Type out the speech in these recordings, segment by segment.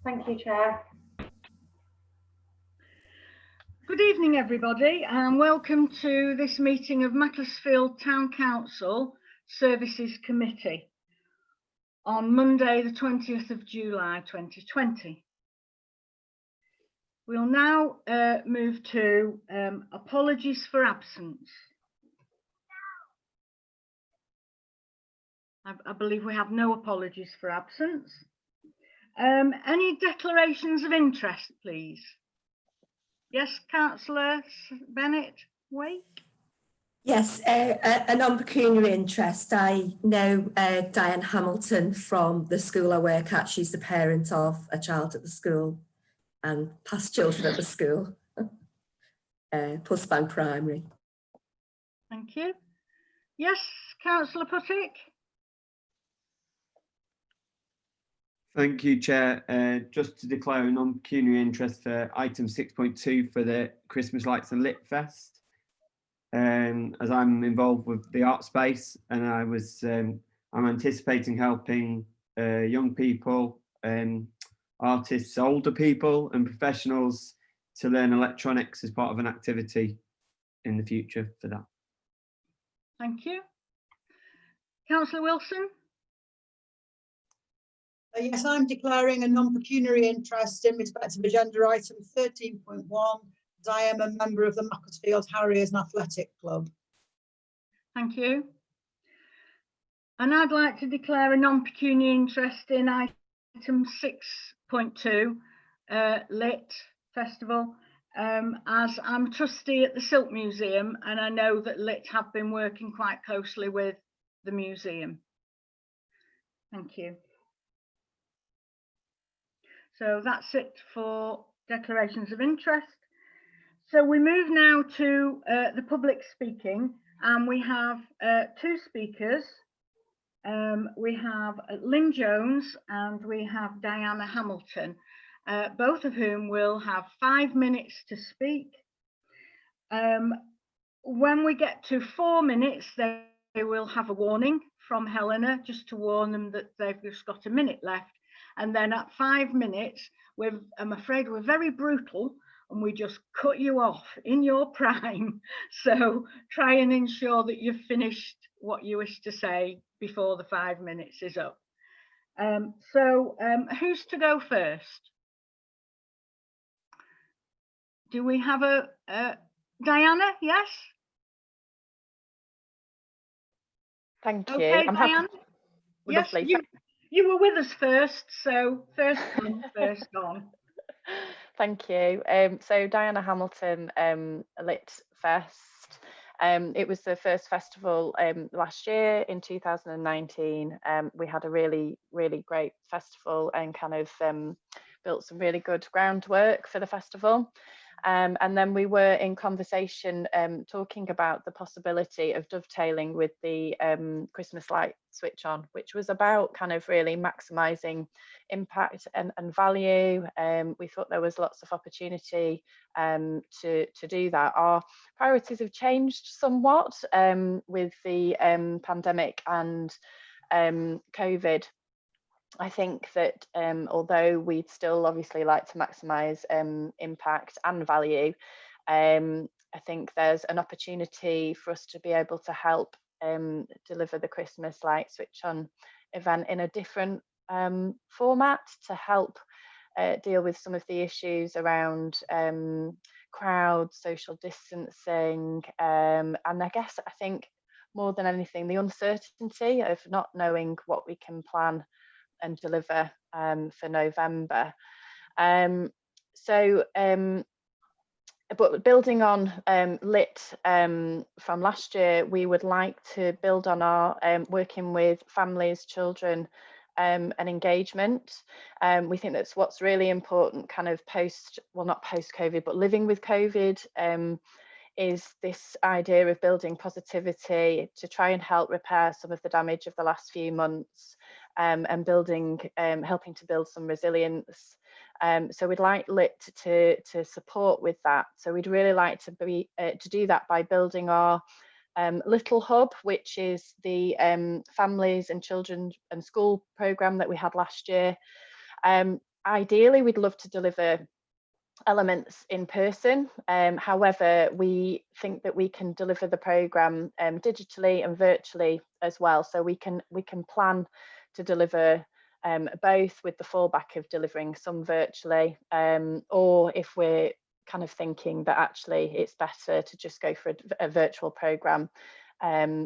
Thank you, Chair. Good evening, everybody, and welcome to this meeting of Macclesfield Town Council Services Committee on Monday, the 20th of July 2020. We'll now move to apologies for absence. I believe we have no apologies for absence. Any declarations of interest, please? Yes, Councillor Bennett-Wake? Yes, a non-pecuniary interest. I know Diane Hamilton from the school I work at. She's the parent of a child at the school and past children at the school, Pusbank Primary. Thank you. Yes, Councillor Puttick? Thank you, Chair. Just to declare a non-pecuniary interest for item 6.2 for the Christmas Lights and Lit Fest. As I'm involved with the art space, and I'm anticipating helping young people, artists, older people and professionals to learn electronics as part of an activity in the future for that. Thank you. Councillor Wilson? Yes, I'm declaring a non-pecuniary interest in respect of agenda item 13.1, as I am a member of the Macclesfield Harriers and Athletic Club. Thank you. And I'd like to declare a non-pecuniary interest in item 6.2, Lit Festival, as I'm trustee at the Silk Museum, and I know that Lit have been working quite closely with the museum. Thank you. So that's it for declarations of interest. So we move now to the public speaking, and we have two speakers. We have Lynn Jones and we have Diana Hamilton, both of whom will have 5 minutes to speak. When we get to 4 minutes, they will have a warning from Helena, just to warn them that they've just got a minute left. And then at 5 minutes, I'm afraid we're very brutal and we just cut you off in your prime. So try and ensure that you've finished what you wish to say before the 5 minutes is up. Who's to go first? Do we have a Diana? Yes? Thank you. Okay, I'm Diana? happy. Yes, Lovely. you were with us first, so first come, first on. Thank you. So Diana Hamilton, Lit Fest. It was the first festival last year in 2019. We had a really, really great festival and kind of built some really good groundwork for the festival. And then we were in conversation talking about the possibility of dovetailing with the Christmas light switch on, which was about kind of really maximising impact and value. We thought there was lots of opportunity to do that. Our priorities have changed somewhat with the pandemic and COVID. I think that although we'd still obviously like to maximise impact and value, I think there's an opportunity for us to be able to help deliver the Christmas light switch on event in a different format to help deal with some of the issues around crowds, social distancing, and I think more than anything, the uncertainty of not knowing what we can plan and deliver for November. But building on Lit from last year, we would like to build on our working with families, children and engagement. We think that's what's really important kind of not post-COVID, but living with COVID, is this idea of building positivity to try and help repair some of the damage of the last few months, and building, helping to build some resilience. So we'd like Lit to support with that. So we'd really like to do that by building our Little Hub, which is the families and children and school programme that we had last year. ideally, we'd love to deliver elements in person. However, we think that we can deliver the programme digitally and virtually as well. So we can plan to deliver both, with the fallback of delivering some virtually, or if we're kind of thinking that actually it's better to just go for a virtual programme.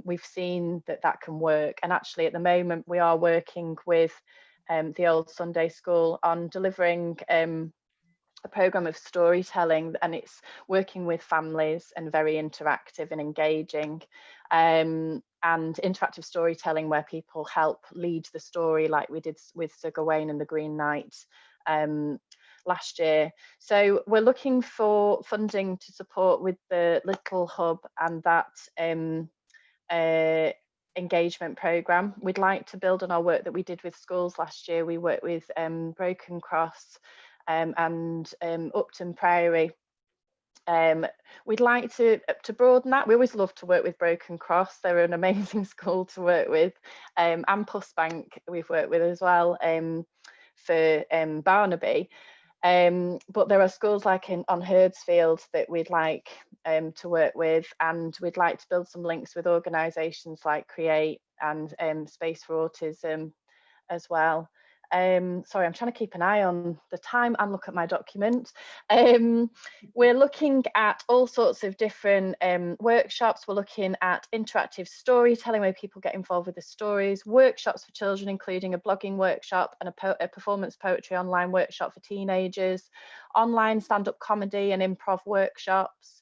We've seen that can work, and actually at the moment we are working with the Old Sunday School on delivering a programme of storytelling, and it's working with families and very interactive and engaging, and interactive storytelling where people help lead the story, like we did with Sir Gawain and the Green Knight last year. So we're looking for funding to support with the Little Hub and that engagement programme. We'd like to build on our work that we did with schools last year. We worked with Broken Cross and Upton Priory. We'd like to broaden that. We always love to work with Broken Cross. They're an amazing school to work with, and Pussbank we've worked with as well for Barnaby. But there are schools like on Herdsfield that we'd like to work with, and we'd like to build some links with organisations like Create and Space for Autism as well. Sorry, I'm trying to keep an eye on the time and look at my document. We're looking at all sorts of different workshops. We're looking at interactive storytelling where people get involved with the stories, workshops for children, including a blogging workshop and a performance poetry online workshop for teenagers, online stand-up comedy and improv workshops,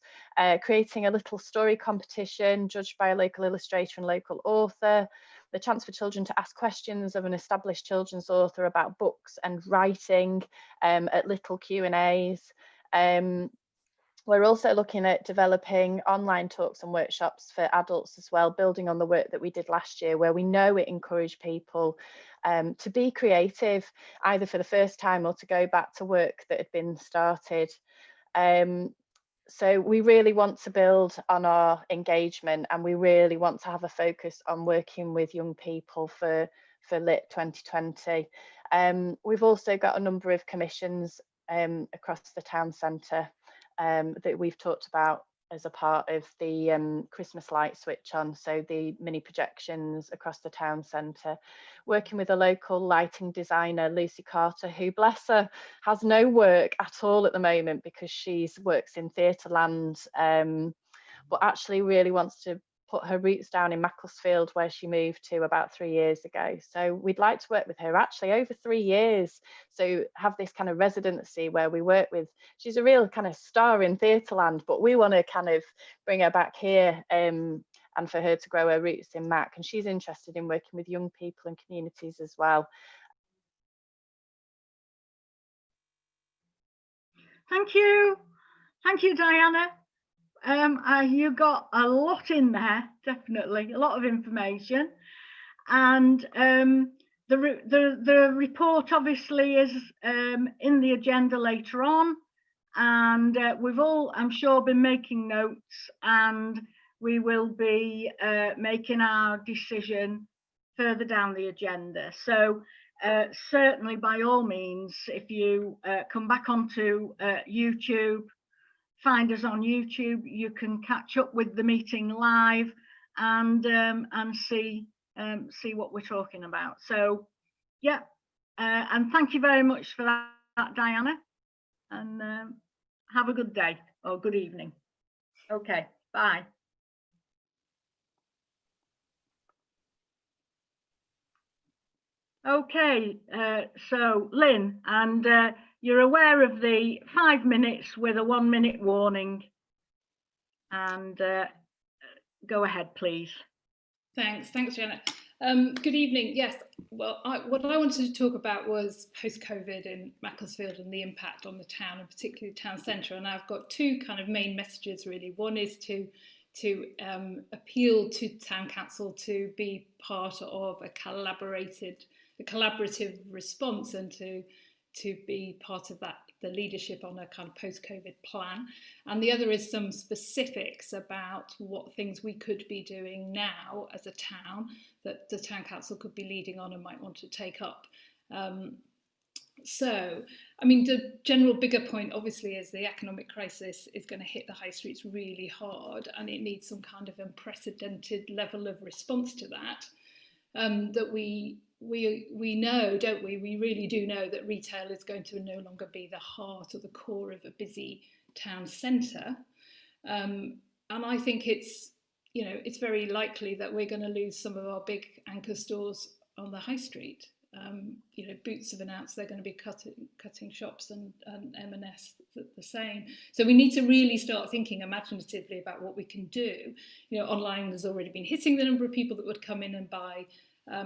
creating a little story competition judged by a local illustrator and local author, the chance for children to ask questions of an established children's author about books and writing at little Q&As. We're also looking at developing online talks and workshops for adults as well, building on the work that we did last year, where we know it encouraged people to be creative, either for the first time or to go back to work that had been started. So we really want to build on our engagement, and we really want to have a focus on working with young people for Lit 2020. We've also got a number of commissions across the town centre that we've talked about as a part of the Christmas light switch on, so the mini projections across the town centre, working with a local lighting designer, Lucy Carter, who, bless her, has no work at all at the moment because she works in Theatreland, but actually really wants to put her roots down in Macclesfield, where she moved to about 3 years ago. So we'd like to work with her actually over 3 years. So have this kind of residency where we work with, she's a real kind of star in Theatreland, but we want to kind of bring her back here and for her to grow her roots in Mac. And she's interested in working with young people and communities as well. Thank you. Thank you, Diana. You got a lot in there, definitely, a lot of information. And the report obviously is in the agenda later on. And we've all, I'm sure, been making notes, and we will be making our decision further down the agenda. So certainly, by all means, if you come back onto YouTube, find us on YouTube, you can catch up with the meeting live and see what we're talking about. So yeah, and thank you very much for that, Diana, and have a good day or good evening. Okay, bye. Okay, so Lynn, and you're aware of the 5 minutes with a 1 minute warning, and go ahead, please. Thanks, Janet. Good evening. Yes, well, what I wanted to talk about was post-COVID in Macclesfield and the impact on the town, and particularly the town centre. And I've got two kind of main messages really. One is to appeal to town council to be part of a collaborative response, and to be part of that, the leadership on a kind of post-COVID plan. And the other is some specifics about what things we could be doing now as a town that the town council could be leading on and might want to take up. So, I mean, the general bigger point, obviously, is the economic crisis is going to hit the high streets really hard, and it needs some kind of unprecedented level of response to that. That we know, don't we? We really do know that retail is going to no longer be the heart or the core of a busy town centre, and I think it's very likely that we're going to lose some of our big anchor stores on the high street. Boots have announced they're going to be cutting shops, and M&S the same. So we need to really start thinking imaginatively about what we can do. Online has already been hitting the number of people that would come in and buy,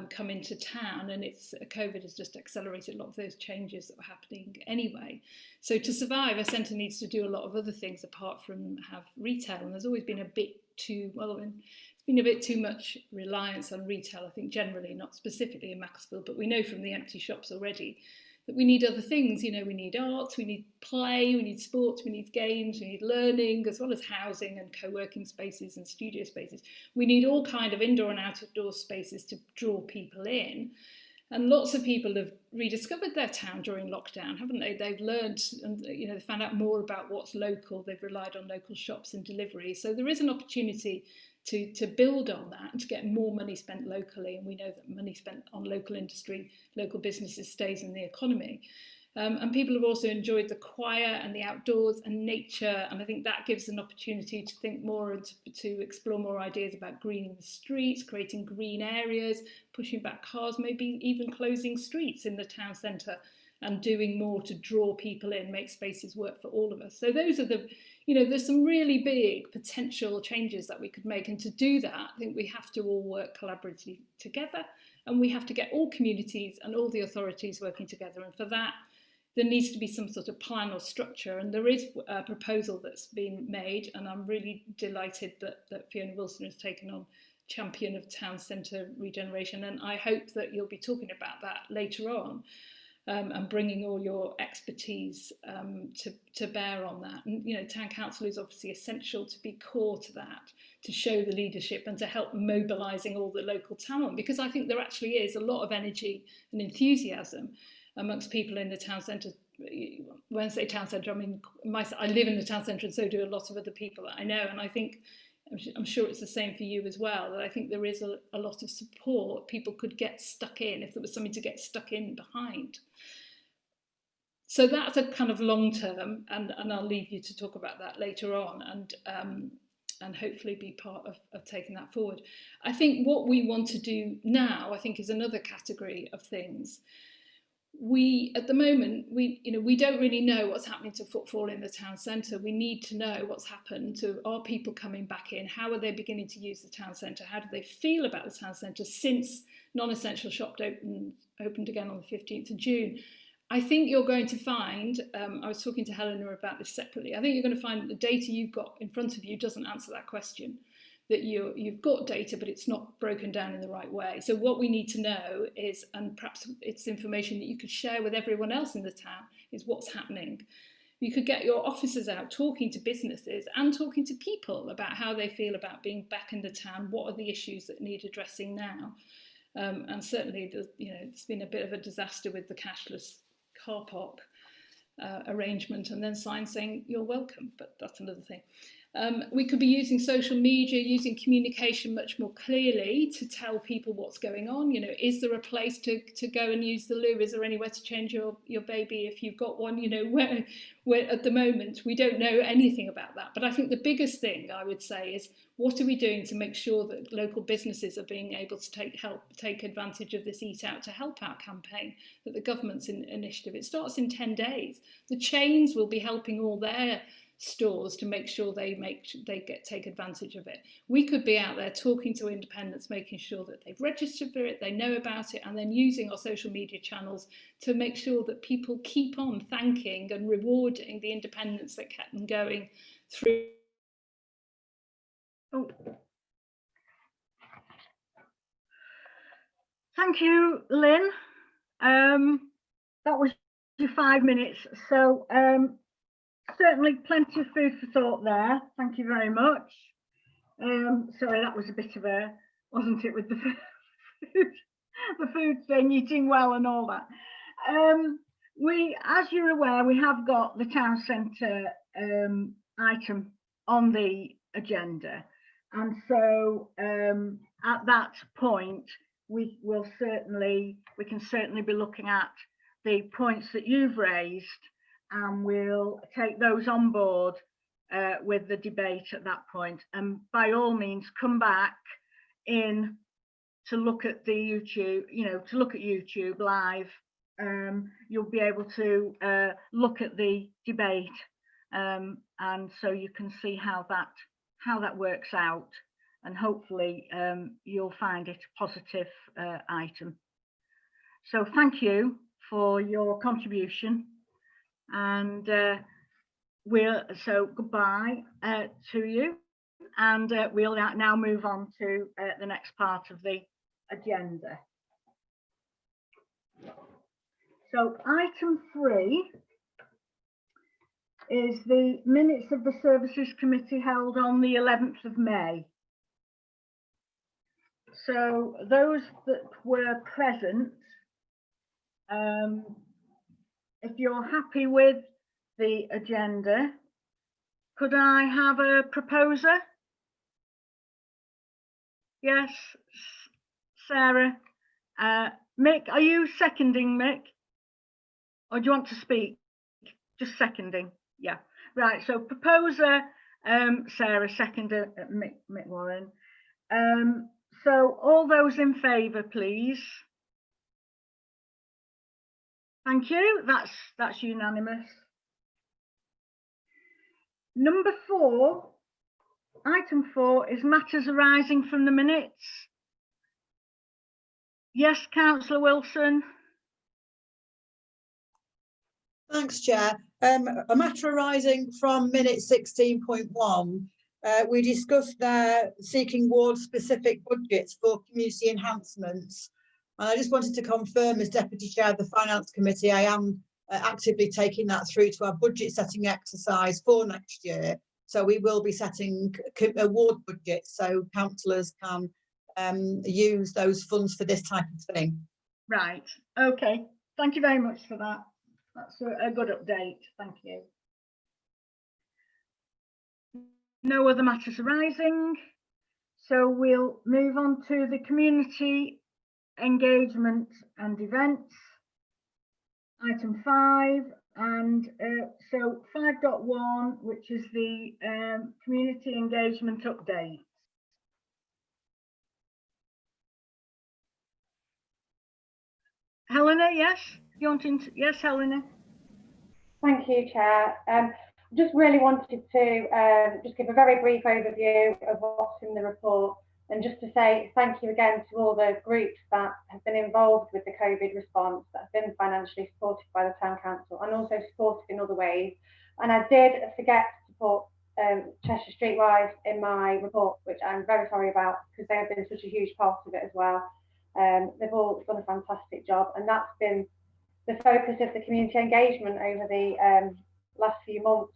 come into town, and COVID has just accelerated a lot of those changes that were happening anyway. So to survive, a centre needs to do a lot of other things apart from have retail, and there's always been a bit too much reliance on retail, I think, generally, not specifically in Macclesfield, but we know from the empty shops already that we need other things. We need arts, we need play, we need sports, we need games, we need learning, as well as housing and co-working spaces and studio spaces. We need all kind of indoor and outdoor spaces to draw people in. And lots of people have rediscovered their town during lockdown, haven't they? They've learned and they found out more about what's local. They've relied on local shops and delivery. So there is an opportunity to build on that and to get more money spent locally. And we know that money spent on local industry, local businesses stays in the economy. And people have also enjoyed the quiet and the outdoors and nature. And I think that gives an opportunity to think more and to explore more ideas about greening the streets, creating green areas, pushing back cars, maybe even closing streets in the town centre and doing more to draw people in, make spaces work for all of us. So those are there's some really big potential changes that we could make. And to do that, I think we have to all work collaboratively together, and we have to get all communities and all the authorities working together. And for that, there needs to be some sort of plan or structure. And there is a proposal that's been made, and I'm really delighted that Fiona Wilson has taken on champion of town centre regeneration. And I hope that you'll be talking about that later on. And bringing all your expertise to bear on that. And town council is obviously essential to be core to that, to show the leadership and to help mobilising all the local talent, because I think there actually is a lot of energy and enthusiasm amongst people in the town centre. When I say town centre, I mean I live in the town centre, and so do a lot of other people that I know. And I think, I'm sure it's the same for you as well, that I think there is a lot of support. People could get stuck in if there was something to get stuck in behind. So that's a kind of long term, and I'll leave you to talk about that later on, and hopefully be part of taking that forward. I think what we want to do now, I think, is another category of things. At the moment, we don't really know what's happening to footfall in the town centre. We need to know what's happened to, are people coming back in? How are they beginning to use the town centre? How do they feel about the town centre since non-essential shops opened again on the 15th of June? I think you're going to find, I was talking to Helena about this separately, I think you're going to find that the data you've got in front of you doesn't answer that question. That you've got data, but it's not broken down in the right way. So what we need to know is, and perhaps it's information that you could share with everyone else in the town, is what's happening. You could get your officers out talking to businesses and talking to people about how they feel about being back in the town. What are the issues that need addressing now? And certainly, it's been a bit of a disaster with the cashless car park arrangement, and then signs saying you're welcome, but that's another thing. We could be using social media, using communication much more clearly to tell people what's going on. Is there a place to go and use the loo? Is there anywhere to change your baby if you've got one? Where at the moment we don't know anything about that. But I think the biggest thing I would say is, what are we doing to make sure that local businesses are being able to take advantage of this Eat Out to Help Out campaign, that the government's initiative? It starts in 10 days. The chains will be helping all their stores to make sure they take advantage of it. We could be out there talking to independents, making sure that they've registered for it, they know about it, and then using our social media channels to make sure that people keep on thanking and rewarding the independents that kept them going through. Oh. Thank you, Lynn. That was your 5 minutes. So certainly plenty of food for thought there. Thank you very much. Sorry, that was a bit of a, wasn't it, with the food thing, eating well and all that. as you're aware, we have got the town centre item on the agenda, and so at that point we can certainly be looking at the points that you've raised, and we'll take those on board with the debate at that point. And by all means, come back in to look at the YouTube, to look at YouTube live. You'll be able to look at the debate, and so you can see how that works out, and hopefully you'll find it a positive item. So thank you for your contribution, and so goodbye to you, and we'll now move on to the next part of the agenda. So item 3 is the minutes of the Services Committee held on the 11th of May. So those that were present, if you're happy with the agenda, could I have a proposer? Yes, Sarah. Mick, are you seconding, Mick? Or do you want to speak? Just seconding. Yeah. Right. So proposer, Sarah, seconder, Mick Warren. So all those in favour, please. Thank you. That's unanimous. Number 4, item 4 is matters arising from the minutes. Yes, Councillor Wilson. Thanks, Chair. A matter arising from minute 16.1. We discussed there seeking ward-specific budgets for community enhancements. And I just wanted to confirm, as Deputy Chair of the Finance Committee, I am actively taking that through to our budget setting exercise for next year. So we will be setting ward budgets so councillors can use those funds for this type of thing. Right. Okay. Thank you very much for that. That's a good update. Thank you. No other matters arising. So we'll move on to the community engagement and events. Item 5, and so 5.1, which is the community engagement update. Helena, yes? You wanting to? Yes, Helena. Thank you, Chair. Just really wanted to just give a very brief overview of what's in the report, and just to say thank you again to all the groups that have been involved with the COVID response, that have been financially supported by the Town Council and also supported in other ways. And I did forget to put Cheshire Streetwise in my report, which I'm very sorry about, because they have been such a huge part of it as well. They've all done a fantastic job, and that's been the focus of the community engagement over the last few months.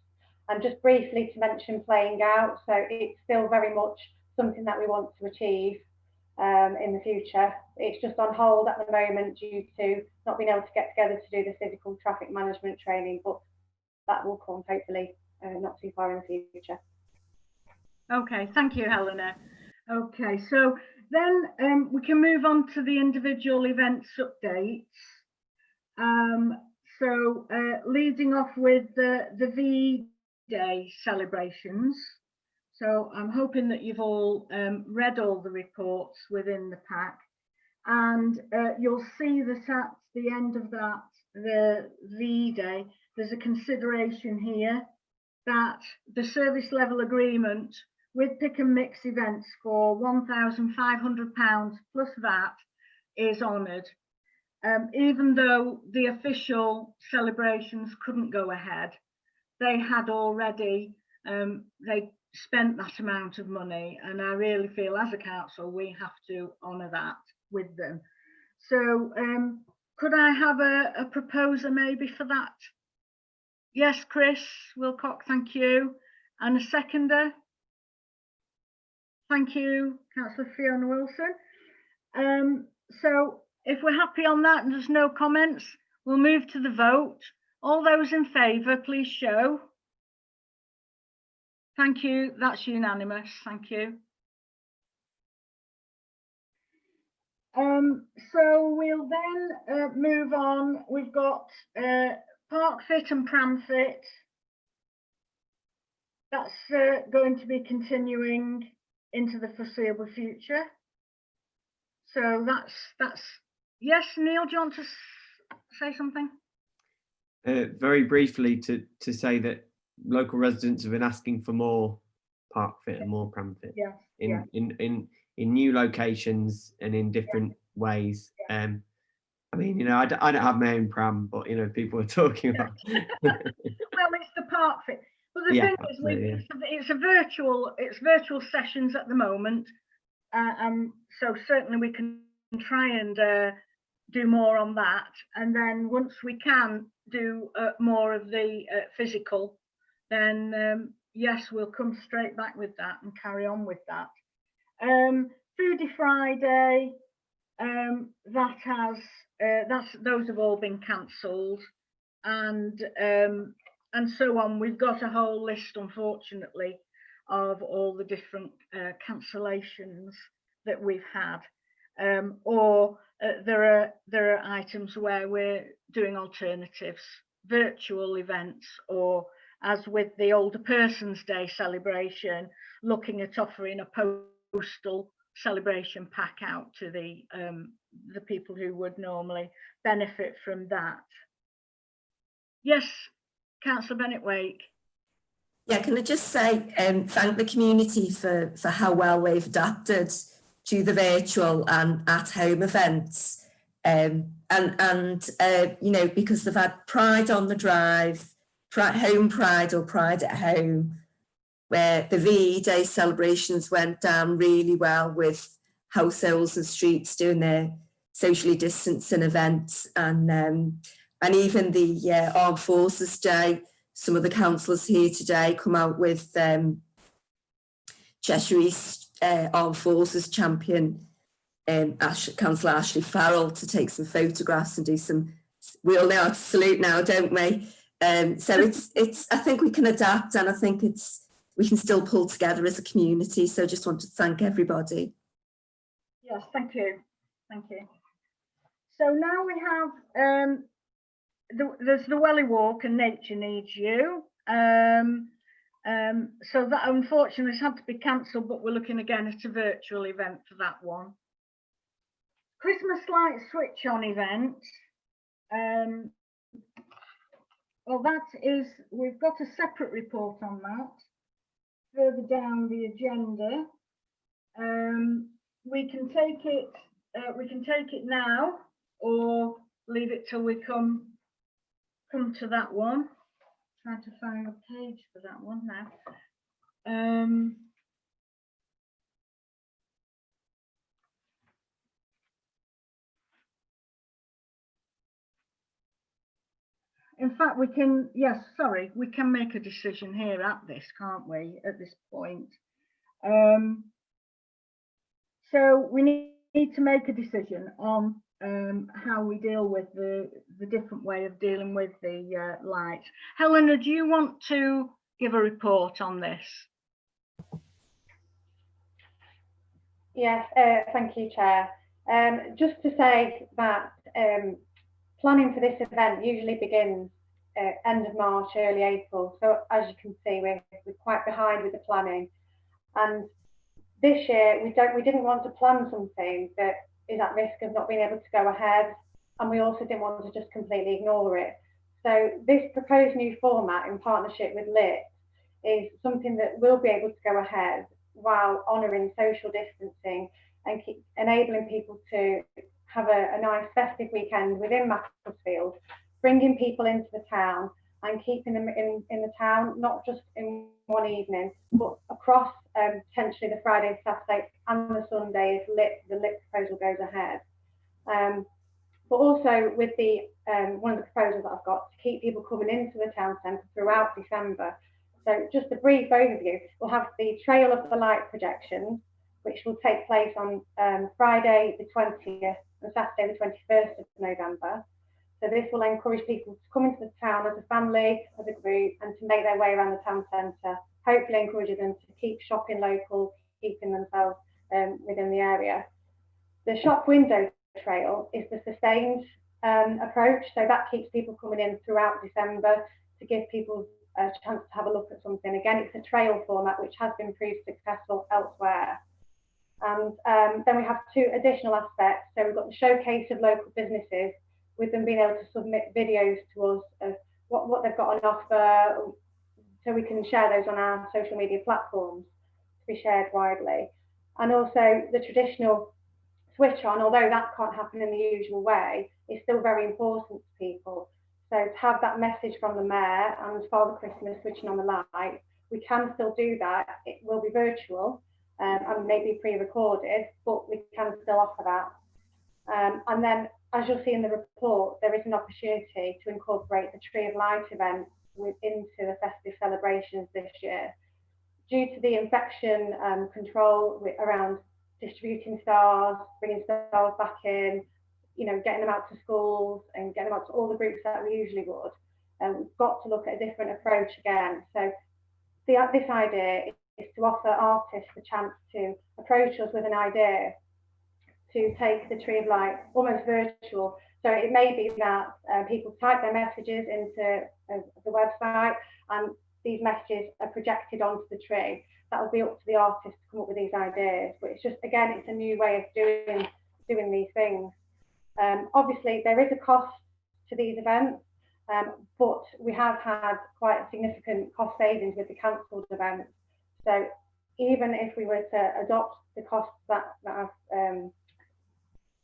And just briefly to mention Playing Out, so it's still very much something that we want to achieve in the future. It's just on hold at the moment due to not being able to get together to do the physical traffic management training, but that will come hopefully not too far in the future. Okay, thank you, Helena. Okay, so then we can move on to the individual events updates. So leading off with the V-Day celebrations. So I'm hoping that you've all read all the reports within the pack, and you'll see that at the end of that, the V-Day, there's a consideration here that the service level agreement with Pick and Mix events for £1,500 plus VAT is honoured. Even though the official celebrations couldn't go ahead, they had already they spent that amount of money, and I really feel as a council we have to honour that with them. So could I have a proposer maybe for that? Yes, Chris Wilcock, thank you. And a seconder? Thank you, Councillor Fiona Wilson. So if we're happy on that and there's no comments, We'll move to the vote. All those in favour, please show. Thank you. That's unanimous. Thank you. So we'll then move on. We've got Park Fit and Pram Fit. That's going to be continuing into the foreseeable future. So that's yes. Neil, do you want to say something? Very briefly to say that local residents have been asking for more Park Fit and more Pram Fit. Yeah. In new locations and in different ways. I mean, you know, I don't have my own pram, but you know, people are talking about. Well, it's the Park Fit. But the thing is, it's virtual sessions at the moment, so certainly we can try and do more on that. And then once we can do more of the physical, then yes, we'll come straight back with that and carry on with that. Foodie Friday, those have all been cancelled, and so on. We've got a whole list, unfortunately, of all the different cancellations that we've had, or there are items where we're doing alternatives, virtual events, or as with the Older Persons Day celebration, looking at offering a postal celebration pack out to the people who would normally benefit from that. Yes, Councillor Bennett-Wake. Yeah, can I just say thank the community for how well they've adapted to the virtual and at-home events, and you know, because they've had Pride on the Drive, Home Pride or Pride at Home, where the VE Day celebrations went down really well with households and streets doing their socially distancing events, and even the Armed Forces Day. Some of the councillors here today come out with Cheshire East Armed Forces champion, Councillor Ashley Farrell, to take some photographs and do some. We all know how to salute now, don't we? So it's. I think we can adapt, and I think we can still pull together as a community. So just want to thank everybody. Yes, thank you. Thank you. So now we have there's the Welly Walk and Nature Needs You. So that unfortunately has had to be cancelled, but we're looking again at a virtual event for that one. Christmas light switch on event. Well, that is, we've got a separate report on that. Further down the agenda, we can take it now, or leave it till we come to that one. Trying to find a page for that one now. In fact, we can, yes, sorry, we can make a decision here at this, can't we, at this point? So we need to make a decision on how we deal with the different way of dealing with the lights. Helena, do you want to give a report on this? Yes, thank you, Chair. Just to say that planning for this event usually begins end of March, early April. So as you can see, we're quite behind with the planning. And this year, we didn't want to plan something that is at risk of not being able to go ahead, and we also didn't want to just completely ignore it. So this proposed new format in partnership with LIT is something that will be able to go ahead while honouring social distancing and keep enabling people to have a nice festive weekend within Macclesfield, bringing people into the town and keeping them in the town, not just in one evening, but across potentially the Friday, Saturday and the Sunday if the LIT proposal goes ahead. But also with the one of the proposals that I've got to keep people coming into the town centre throughout December. So just a brief overview, we'll have the Trail of the Light projections, which will take place on Friday the 20th and Saturday the 21st of November. So this will encourage people to come into the town as a family, as a group, and to make their way around the town centre, hopefully encouraging them to keep shopping local, keeping themselves within the area. The shop window trail is the sustained approach, so that keeps people coming in throughout December to give people a chance to have a look at something. Again, it's a trail format which has been proved successful elsewhere. And then we have two additional aspects. So we've got the showcase of local businesses, with them being able to submit videos to us of what they've got on offer, so we can share those on our social media platforms to be shared widely. And also the traditional switch on, although that can't happen in the usual way, is still very important to people. So to have that message from the Mayor and Father Christmas switching on the light, we can still do that. It will be virtual and maybe pre-recorded, but we can still offer that. And then, as you'll see in the report, there is an opportunity to incorporate the Tree of Light event into the festive celebrations this year. Due to the infection control around distributing stars, bringing stars back in, you know, getting them out to schools and getting them out to all the groups that we usually would, we've got to look at a different approach again. So this idea is to offer artists the chance to approach us with an idea to take the Tree of Light almost virtual. So it may be that people type their messages into the website, and these messages are projected onto the tree. That will be up to the artist to come up with these ideas. But it's just, again, it's a new way of doing these things. Obviously, there is a cost to these events, but we have had quite a significant cost savings with the cancelled events. So even if we were to adopt the costs that I've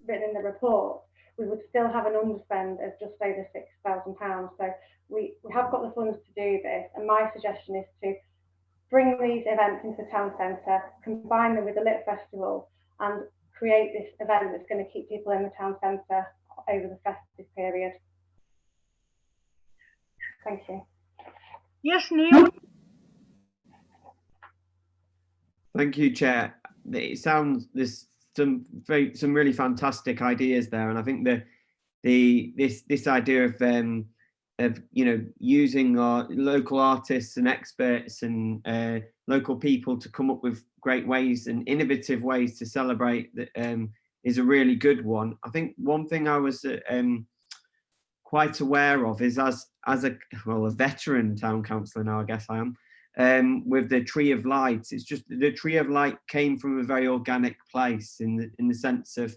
written in the report, we would still have an underspend of just over £6,000. So we have got the funds to do this, and my suggestion is to bring these events into the town centre, combine them with the Lit Festival, and create this event that's going to keep people in the town centre over the festive period. Thank you. Yes, Neil. Thank you, Chair. It sounds there's some really fantastic ideas there, and I think this idea of you know, using our local artists and experts and local people to come up with great ways and innovative ways to celebrate that is a really good one. I think one thing I was quite aware of is as a veteran town councillor now, I guess I am, with the Tree of Light. It's just the Tree of Light came from a very organic place in the sense of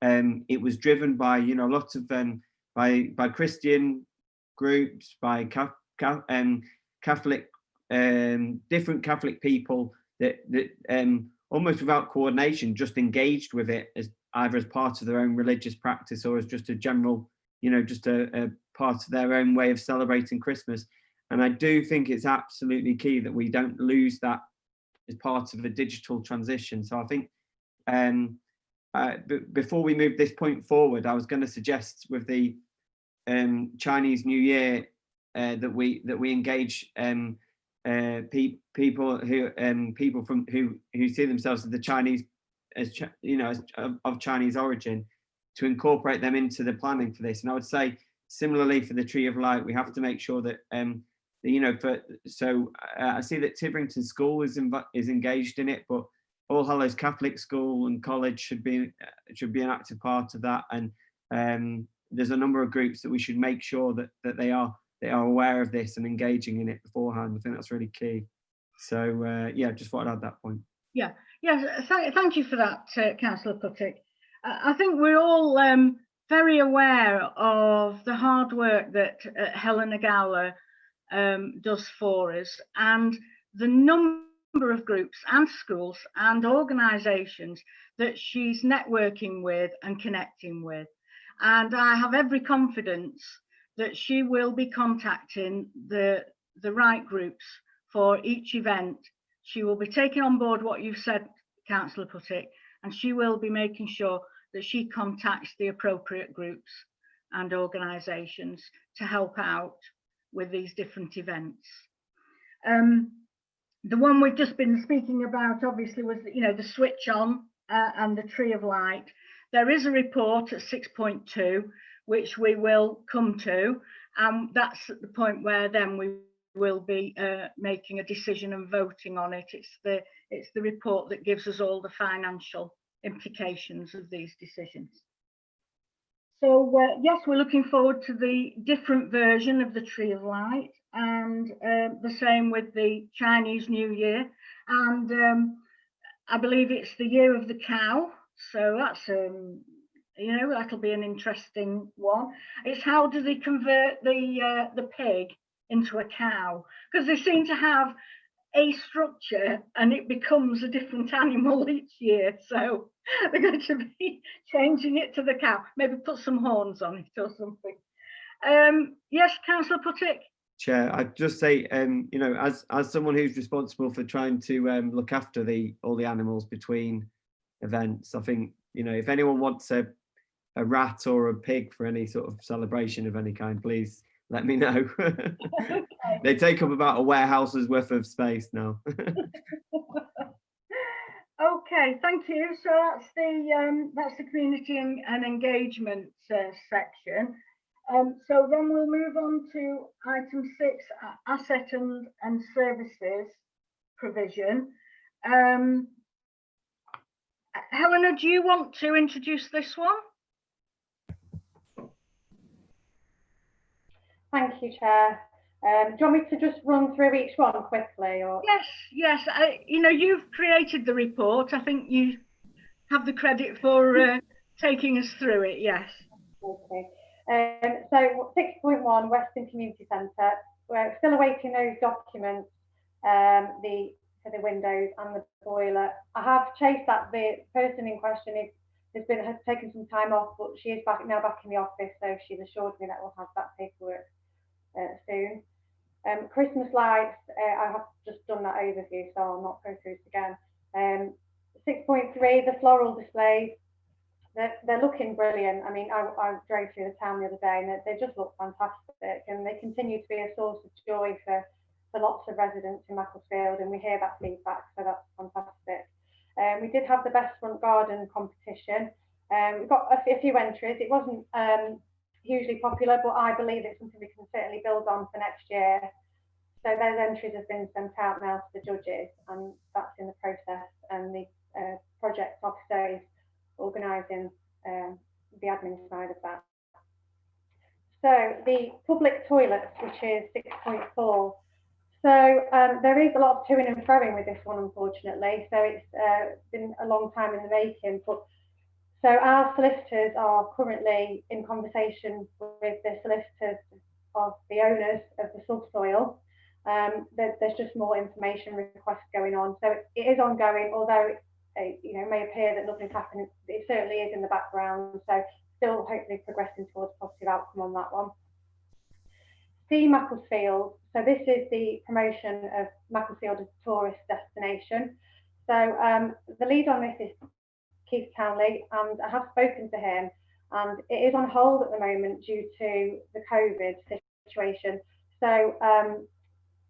it was driven by, you know, lots of by Christian groups, by Catholic different Catholic people that almost without coordination just engaged with it as either as part of their own religious practice or as just a general, you know, just a part of their own way of celebrating Christmas. And I do think it's absolutely key that we don't lose that as part of a digital transition. So I think before we move this point forward, I was going to suggest with the Chinese New Year that we engage people who see themselves as the Chinese, of Chinese origin, to incorporate them into the planning for this. And I would say similarly for the Tree of Light, we have to make sure that I see that Tiverington School is engaged in it, but All Hallows Catholic School and College should be an active part of that. And there's a number of groups that we should make sure that they are aware of this and engaging in it beforehand. I think that's really key. So just thought I'd add that point. Yeah. Thank you for that, Councillor Puttick. I think we're all very aware of the hard work that Helena Gowler does for us, and the number of groups and schools and organisations that she's networking with and connecting with. And I have every confidence that she will be contacting the right groups for each event. She will be taking on board what you've said, Councillor Puttick, and she will be making sure that she contacts the appropriate groups and organisations to help out with these different events. The one we've just been speaking about, obviously, was the switch on and the Tree of Light. There is a report at 6.2, which we will come to, and that's at the point where then we will be making a decision and voting on it. It's the report that gives us all the financial implications of these decisions. So yes, we're looking forward to the different version of the Tree of Light, and the same with the Chinese New Year, and I believe it's the Year of the Cow, so that's you know, that'll be an interesting one. It's how do they convert the pig into a cow, because they seem to have a structure and it becomes a different animal each year, so they're going to be changing it to the cow, maybe put some horns on it or something. Yes, Councillor Puttick. Chair, I'd just say, you know, as someone who's responsible for trying to look after all the animals between events, I think, you know, if anyone wants a rat or a pig for any sort of celebration of any kind, please let me know. Okay. They take up about a warehouse's worth of space now. Okay, thank you. So that's the community and engagement section. So then we'll move on to item 6, asset and services provision. Helena, do you want to introduce this one? Thank you, Chair. Do you want me to just run through each one quickly? Or? Yes. You know, you've created the report. I think you have the credit for taking us through it. Yes. Okay. So 6.1 Western Community Centre. We're still awaiting those documents, for the windows and the boiler. I have chased that. The person in question has taken some time off, but she is back in the office, so she's assured me that we'll have that paperwork soon. Christmas lights, I have just done that overview, so I'll not go through it again. 6.3, the floral displays, they're looking brilliant. I mean, I drove through the town the other day and they just look fantastic, and they continue to be a source of joy for lots of residents in Macclesfield, and we hear that feedback, so that's fantastic. We did have the best front garden competition. We've got a few entries. It wasn't hugely popular, but I believe it's something we can certainly build on for next year. So those entries have been sent out now to the judges, and that's in the process, and the project officer is organising the admin side of that. So the public toilets, which is 6.4. So there is a lot of toing and froing with this one, unfortunately. So it's been a long time in the making. But so our solicitors are currently in conversation with the solicitors of the owners of the subsoil. There's just more information requests going on. So it is ongoing, although it may appear that nothing's happening. It certainly is in the background. So still hopefully progressing towards a positive outcome on that one. See Macclesfield. So this is the promotion of Macclesfield as a tourist destination. So the lead on this is Keith Townley, and I have spoken to him, and it is on hold at the moment due to the COVID situation. So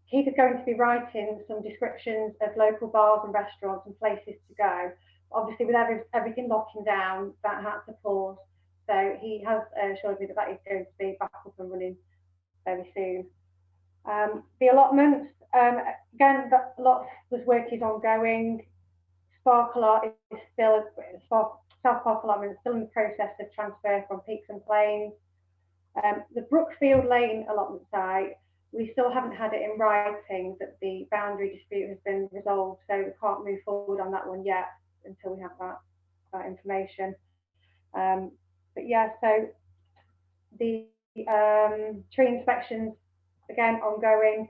Keith is going to be writing some descriptions of local bars and restaurants and places to go. Obviously, with everything locking down, that had to pause. So he has assured me that is going to be back up and running very soon. The allotments, again, a lot of this work is ongoing. Sparkle Art is still, South Park allotment is still in the process of transfer from Peaks and Plains. The Brookfield Lane allotment site, we still haven't had it in writing that the boundary dispute has been resolved, so we can't move forward on that one yet until we have that information. But yeah, so the tree inspections, again, ongoing.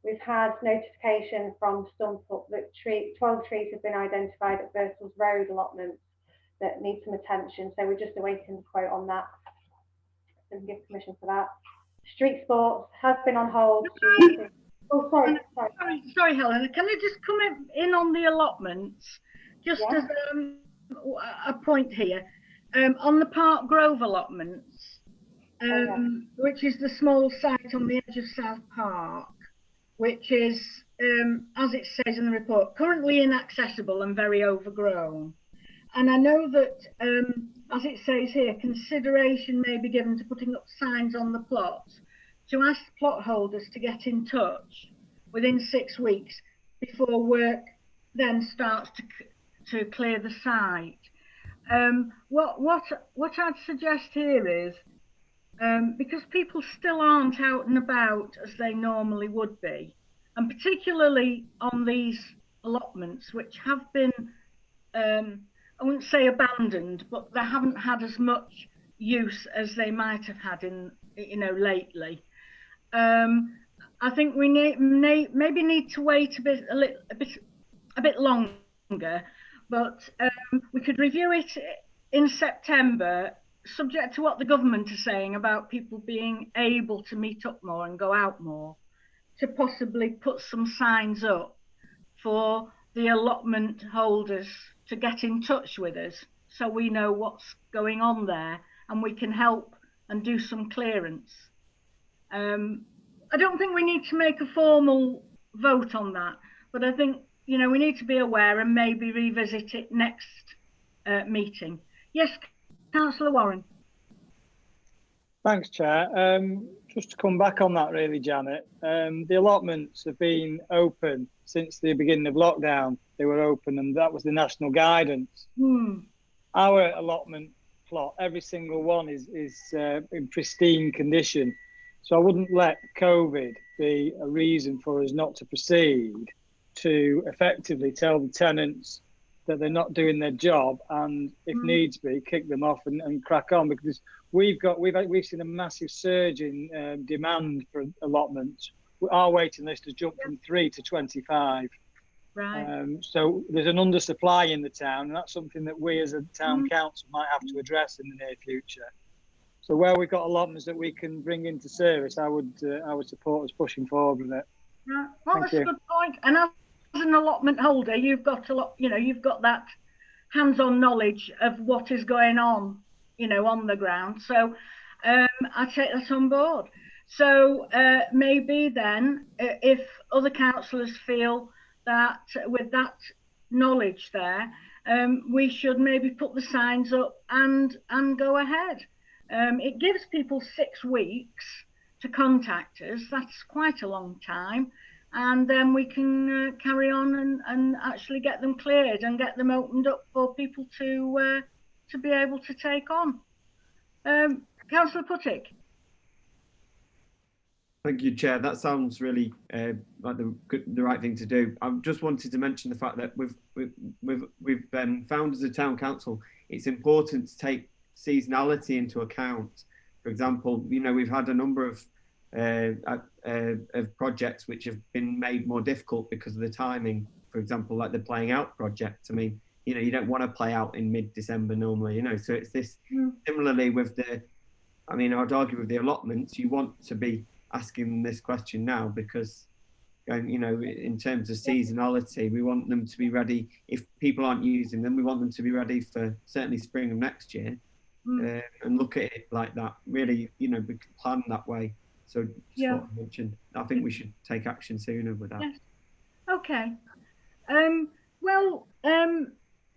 We've had notification from Stump-Up that 12 trees have been identified at Birtles Road allotments that need some attention. So we're just awaiting the quote on that. So we can give permission for that. Street sports has been on hold. Oh, sorry, Helena. Can I just come in on the allotments? Just as a point here. On the Park Grove allotments, which is the small site on the edge of South Park, which is, as it says in the report, currently inaccessible and very overgrown. and I know that, as it says here, consideration may be given to putting up signs on the plots to ask plot holders to get in touch within 6 weeks before work then starts to clear the site. What I'd suggest here is, because people still aren't out and about as they normally would be, and particularly on these allotments, which have been, I wouldn't say abandoned, but they haven't had as much use as they might have had in, lately. I think we maybe need to wait a bit longer, but we could review it in September, subject to what the government are saying about people being able to meet up more and go out more, to possibly put some signs up for the allotment holders to get in touch with us so we know what's going on there and we can help and do some clearance. I don't think we need to make a formal vote on that, but I think, we need to be aware and maybe revisit it next meeting. Yes, Councillor Warren. Thanks, Chair. Just to come back on that really, Janet, the allotments have been open since the beginning of lockdown. They were open and that was the national guidance. Our allotment plot, every single one is in pristine condition. So I wouldn't let COVID be a reason for us not to proceed, to effectively tell the tenants that they're not doing their job and if needs be, kick them off and crack on, because we've seen a massive surge in demand for allotments. Our waiting list has jumped from 3 to 25. Right. So there's an undersupply in the town, and that's something that we as a town council might have to address in the near future. So where we've got allotments that we can bring into service, I would support us pushing forward with it. Right. Well, that's a good point. And as an allotment holder, you've got a lot, you've got that hands-on knowledge of what is going on, on the ground. So I take that on board. So maybe then, if other councillors feel that with that knowledge there, we should maybe put the signs up and go ahead. It gives people 6 weeks to contact us. That's quite a long time. And then we can carry on and actually get them cleared and get them opened up for people to be able to take on. Councillor Puttick. Thank you, Chair. That sounds really like the right thing to do. I just wanted to mention the fact that we've found as a town council, it's important to take seasonality into account. For example, we've had a number of projects which have been made more difficult because of the timing. For example, like the Playing Out project. I mean, you don't want to play out in mid-December normally, so it's this. Similarly with I'd argue with the allotments, you want to be asking this question now because, in terms of seasonality, we want them to be ready. If people aren't using them, we want them to be ready for certainly spring of next year, and look at it like that. Really, we can plan that way. So what I mentioned, I think we should take action sooner with that. Yes. Okay. Well,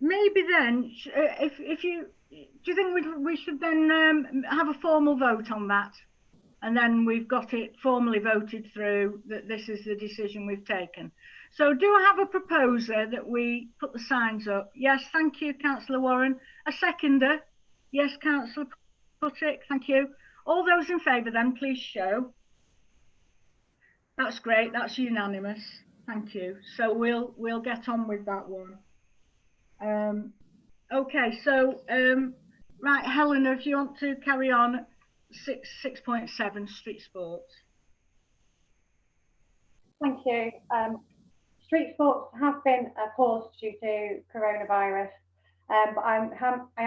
maybe then, if you do you think we should then have a formal vote on that, and then we've got it formally voted through that this is the decision we've taken. So do I have a proposer that we put the signs up? Yes, thank you, Councillor Warren. A seconder? Yes, Councillor Puttick, thank you. All those in favour then, please show. That's great, that's unanimous. Thank you. So we'll get on with that one. Okay, so right, Helena, if you want to carry on, 6.7 street sports. Thank you. Street sports have been paused due to coronavirus, but I am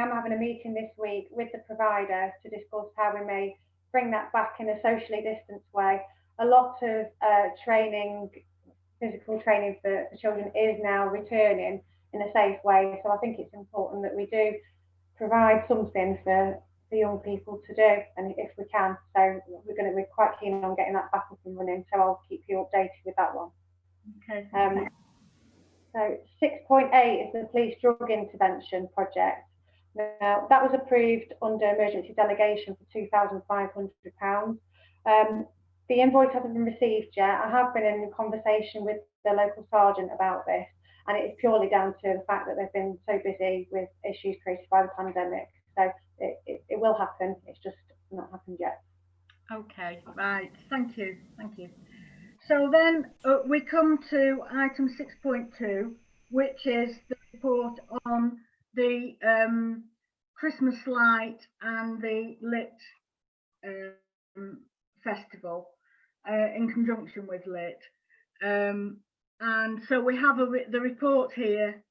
having a meeting this week with the provider to discuss how we may bring that back in a socially distanced way. A lot of training, physical training for children is now returning in a safe way. So I think it's important that we do provide something for young people to do, and if we can. So we're quite keen on getting that back up and running. So I'll keep you updated with that one. Okay. So 6.8 is the police drug intervention project. Now, that was approved under emergency delegation for £2,500. The invoice hasn't been received yet. I have been in conversation with the local sergeant about this, and it is purely down to the fact that they've been so busy with issues created by the pandemic. So it will happen. It's just not happened yet. Okay, right. Thank you. Thank you. So then we come to item 6.2, which is the report on the Christmas light and the lit festival in conjunction with lit. And so we have the report here.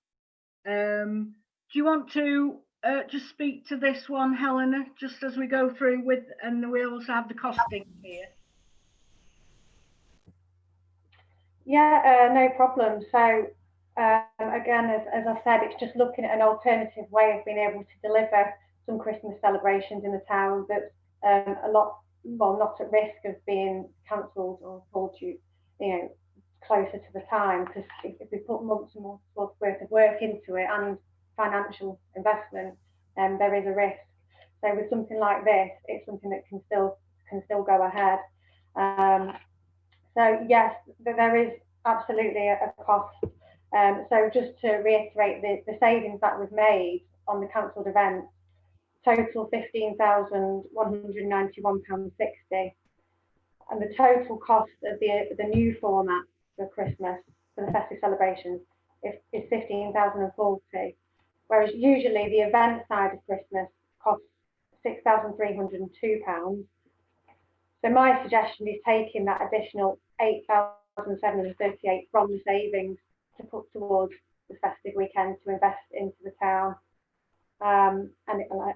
Do you want to just speak to this one, Helena, just as we go through with, and we also have the costing here. Yeah, no problem. So again, as I said, it's just looking at an alternative way of being able to deliver some Christmas celebrations in the town that's not at risk of being cancelled or pulled closer to the time, because if we put months and months worth of work into it and financial investment, there is a risk. So with something like this, it's something that can still go ahead. So yes, there is absolutely a cost. So just to reiterate, the savings that we've made on the cancelled events total £15,191.60, and the total cost of the new format for Christmas, for the festive celebrations, is £15,040, whereas usually the event side of Christmas costs £6,302. So my suggestion is taking that additional £8,738 from the savings to put towards the festive weekend to invest into the town. And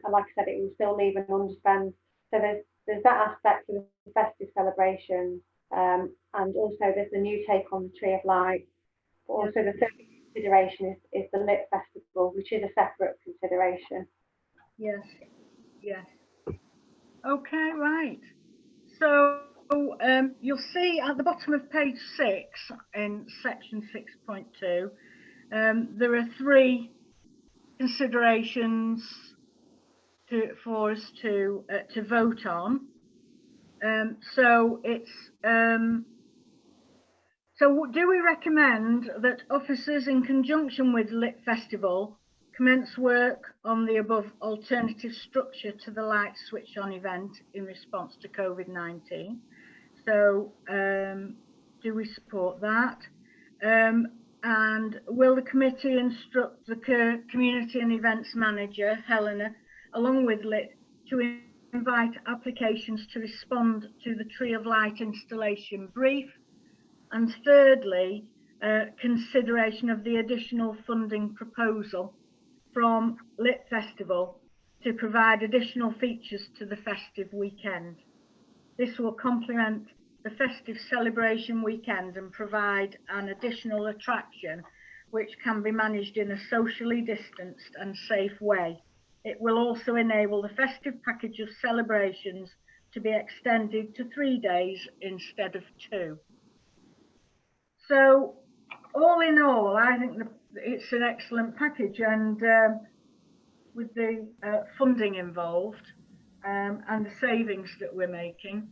like I said, it will still leave an underspend. So there's that aspect of the festive celebration, and also there's the new take on the Tree of Light. But also the third consideration is the Lit Festival, which is a separate consideration. Yes, yes. Okay, right. So you'll see at the bottom of page 6 in section 6.2, there are 3 considerations for us to vote on. So it's so do we recommend that officers, in conjunction with Lit Festival, commence work on the above alternative structure to the light switch on event in response to COVID-19? So do we support that? And will the committee instruct the community and events manager, Helena, along with Lit, to invite applications to respond to the Tree of Light installation brief? And thirdly, consideration of the additional funding proposal from Lit Festival to provide additional features to the festive weekend. This will complement the festive celebration weekend and provide an additional attraction which can be managed in a socially distanced and safe way. It will also enable the festive package of celebrations to be extended to 3 days instead of 2. So all in all, I think it's an excellent package, and with the funding involved and the savings that we're making,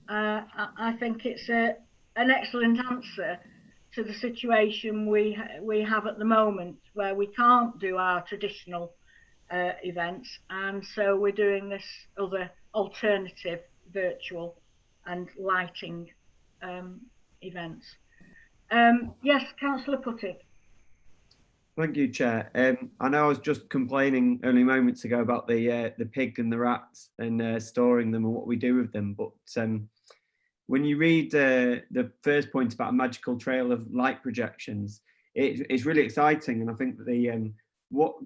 I think it's an excellent answer to the situation we have at the moment, where we can't do our traditional events, and so we're doing this other alternative virtual and lighting events. Yes, Councillor Putty. Thank you, Chair. I know I was just complaining only moments ago about the pig and the rats and storing them and what we do with them, but when you read the first point about a magical trail of light projections, it's really exciting, and I think that the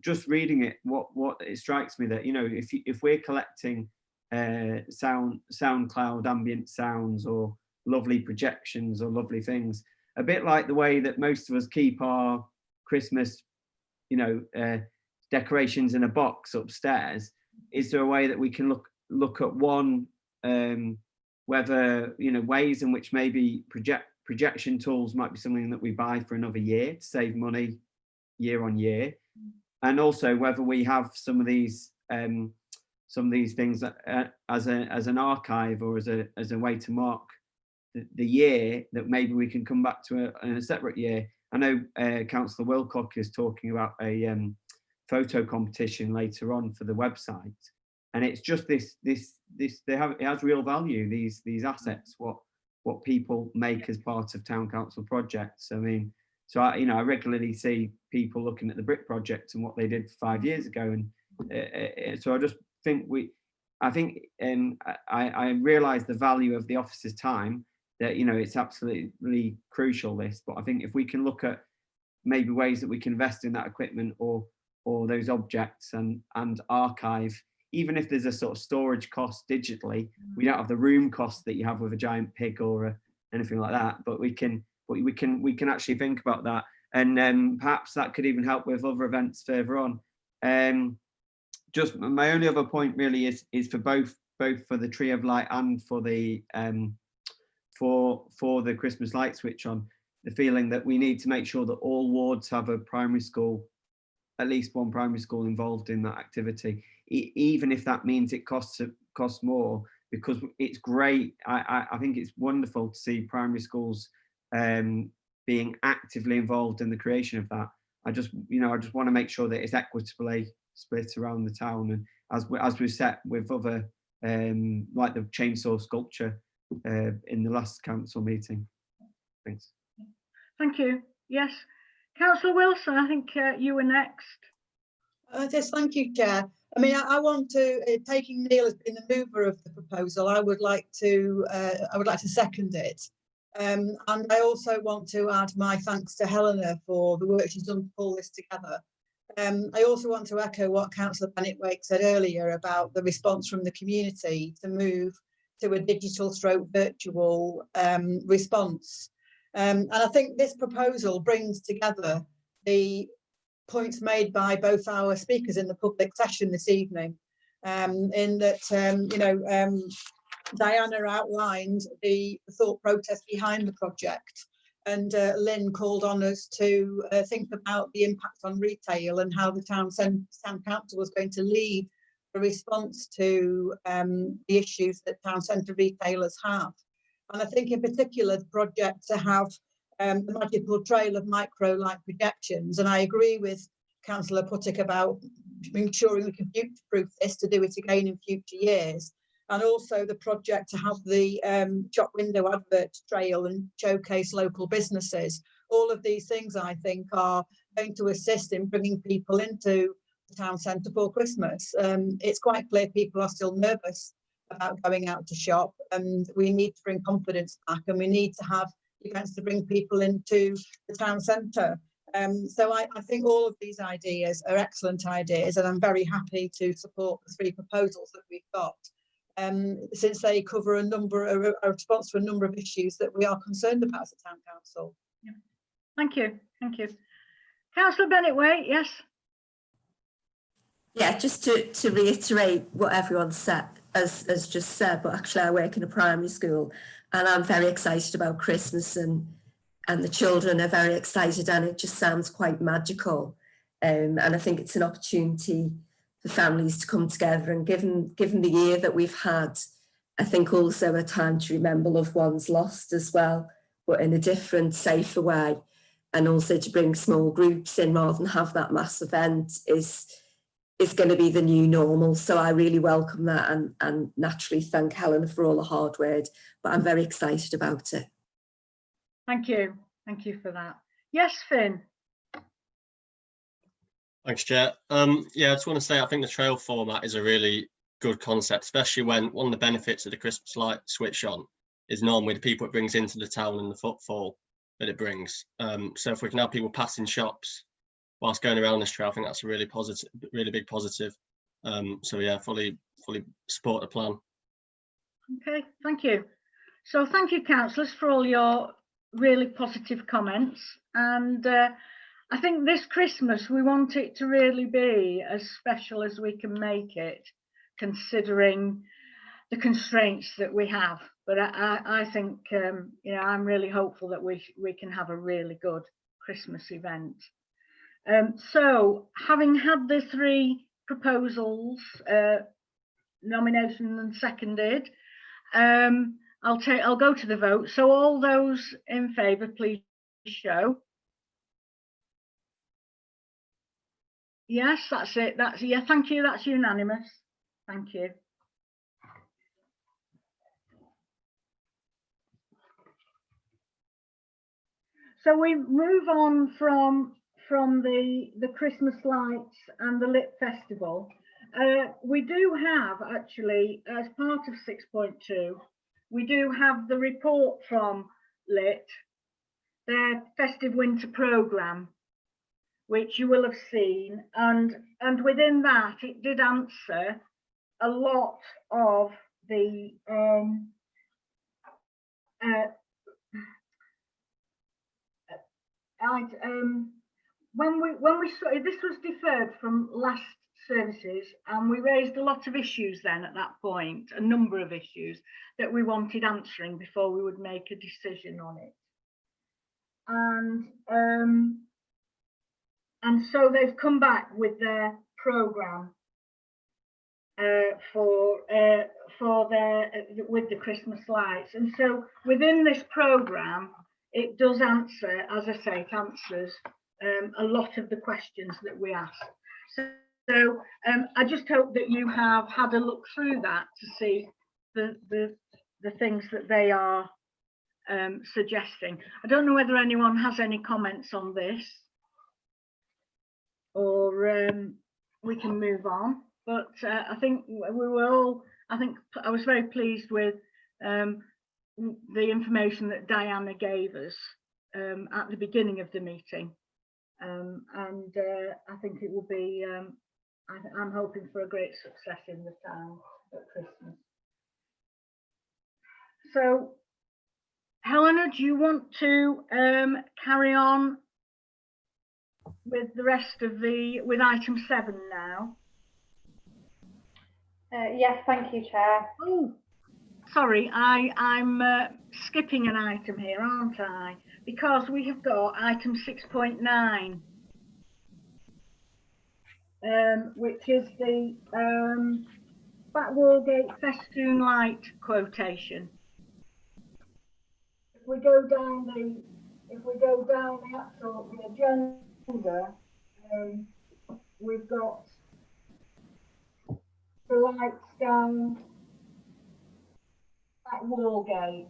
just reading it, what it strikes me that, you know, if we're collecting SoundCloud ambient sounds or lovely projections or lovely things, a bit like the way that most of us keep our Christmas, you know, decorations in a box upstairs, is there a way that we can look at one, whether, you know, ways in which maybe projection tools might be something that we buy for another year to save money year on year, and also whether we have some of these things as an archive or as a way to mark the year that maybe we can come back to in a separate year. I know Councillor Wilcock is talking about a photo competition later on for the website, and it's just it has real value, these assets, what people make as part of town council projects. I mean, so I regularly see people looking at the brick project and what they did 5 years ago, and so I just think I realise the value of the officer's time, that it's absolutely crucial, this, but I think if we can look at maybe ways that we can invest in that equipment or those objects and archive, even if there's a sort of storage cost digitally, we don't have the room cost that you have with a giant pig or anything like that, but we can actually think about that, and perhaps that could even help with other events further on. Just my only other point really is for both for the Tree of Light and for the for the Christmas light switch on, the feeling that we need to make sure that all wards have a primary school, at least one primary school involved in that activity, even if that means it costs more, because it's great. I think it's wonderful to see primary schools being actively involved in the creation of that. I just want to make sure that it's equitably split around the town, and as we set with other like the chainsaw sculpture in the last council meeting. Thanks. Thank you. Yes, Councillor Wilson, I think you were next. Yes, thank you, Chair. I mean, I want to, taking Neil as being the mover of the proposal, I would like to second it. And I also want to add my thanks to Helena for the work she's done to pull this together. I also want to echo what Councillor Bennett-Wake said earlier about the response from the community to move to a digital / virtual response. And I think this proposal brings together the points made by both our speakers in the public session this evening, in that Diana outlined the thought process behind the project, and Lynn called on us to think about the impact on retail and how the town council was going to lead a response to the issues that town centre retailers have. And I think in particular the project to have the magical trail of micro-light projections, and I agree with Councillor Puttick about ensuring we can future-proof this to do it again in future years, and also the project to have the shop window advert trail and showcase local businesses. All of these things I think are going to assist in bringing people into the town centre for Christmas. It's quite clear people are still nervous about going out to shop, and we need to bring confidence back, and we need to have events to bring people into the town centre. So I think all of these ideas are excellent ideas, and I'm very happy to support the 3 proposals that we've got, since they cover a response to a number of issues that we are concerned about as a town council. Yeah. Thank you. Thank you. Councillor Bennett-Wake, yes. Yeah, just to reiterate what everyone said, as just said, but actually I work in a primary school and I'm very excited about Christmas, and the children are very excited, and it just sounds quite magical. And I think it's an opportunity for families to come together, and given the year that we've had, I think also a time to remember loved ones lost as well, but in a different, safer way, and also to bring small groups in rather than have that mass event is going to be the new normal. So I really welcome that, and naturally thank Helena for all the hard work, but I'm very excited about it. Thank you. Thank you for that. Yes, Finn. Thanks, Chair. Yeah, I just want to say I think the trail format is a really good concept, especially when one of the benefits of the Christmas light switch on is normally the people it brings into the town and the footfall that it brings. So if we can have people passing shops whilst going around this trail, I think that's a really positive, really big positive. So yeah, fully support the plan. Okay, thank you. So thank you, councillors, for all your really positive comments. And I think this Christmas we want it to really be as special as we can make it, considering the constraints that we have. But I think, you know, I'm really hopeful that we can have a really good Christmas event. So having had the 3 proposals nominated and seconded, I'll go to the vote. So all those in favour, please show. Yes, that's it. That's, yeah, thank you. That's unanimous. Thank you. So we move on from the Christmas lights and the Lit Festival. We do have, actually, as part of 6.2, we do have the report from Lit, their festive winter programme, which you will have seen, and within that it did answer a lot of the when we saw this was deferred from last services, and we raised a lot of issues then at that point, a number of issues that we wanted answering before we would make a decision on it. And so they've come back with their programme with the Christmas lights. And so within this programme, it does answer, as I say, it answers a lot of the questions that we asked. So I just hope that you have had a look through that to see the things that they are suggesting. I don't know whether anyone has any comments on this, or we can move on. But I think we were all, I was very pleased with the information that Diana gave us at the beginning of the meeting. And I think it will be, I'm hoping for a great success in the town at Christmas. So, Helena, do you want to carry on with the rest of with item 7 now? Yes, thank you, Chair. Oh, sorry, I'm skipping an item here, aren't I? Because we have got item 6.9, which is the Back Wallgate festoon light quotation. If we go down the actual agenda, we've got the lights down Back Wallgate.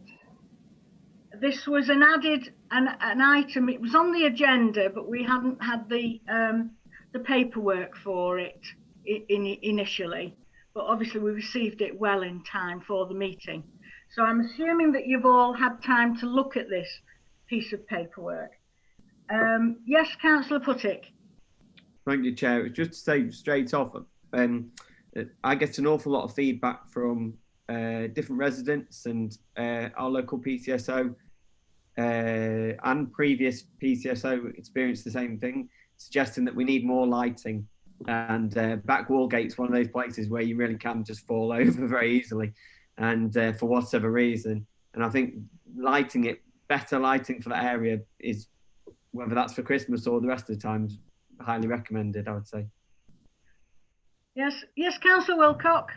This was an added an item. It was on the agenda, but we hadn't had the paperwork for it initially. But obviously we received it well in time for the meeting. So I'm assuming that you've all had time to look at this piece of paperwork. Yes, Councillor Puttick. Thank you, Chair. Just to say straight off, I get an awful lot of feedback from different residents and our local PCSO and previous PCSO experienced the same thing, suggesting that we need more lighting. And Back Wallgate's one of those places where you really can just fall over very easily, and for whatever reason. And I think lighting it, better lighting for that area is, whether that's for Christmas or the rest of the time, highly recommended, I would say. Yes, Councillor Wilcock.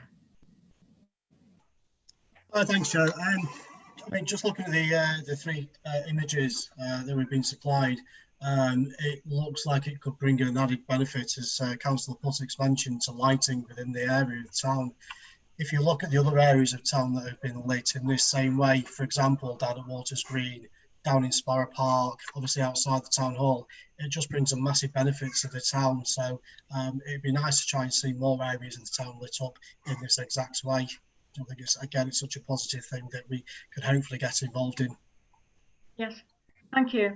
Thanks, Chair. I mean, just looking at the 3 images that we've been supplied, it looks like it could bring an added benefit, as Councillor Puttick's mentioned, to lighting within the area of town. If you look at the other areas of town that have been lit in this same way, for example, down at Waters Green, down in Sparrow Park, obviously outside the town hall, it just brings a massive benefit to the town. So it'd be nice to try and see more areas of the town lit up in this exact way. I think it's such a positive thing that we could hopefully get involved in. Yes, thank you.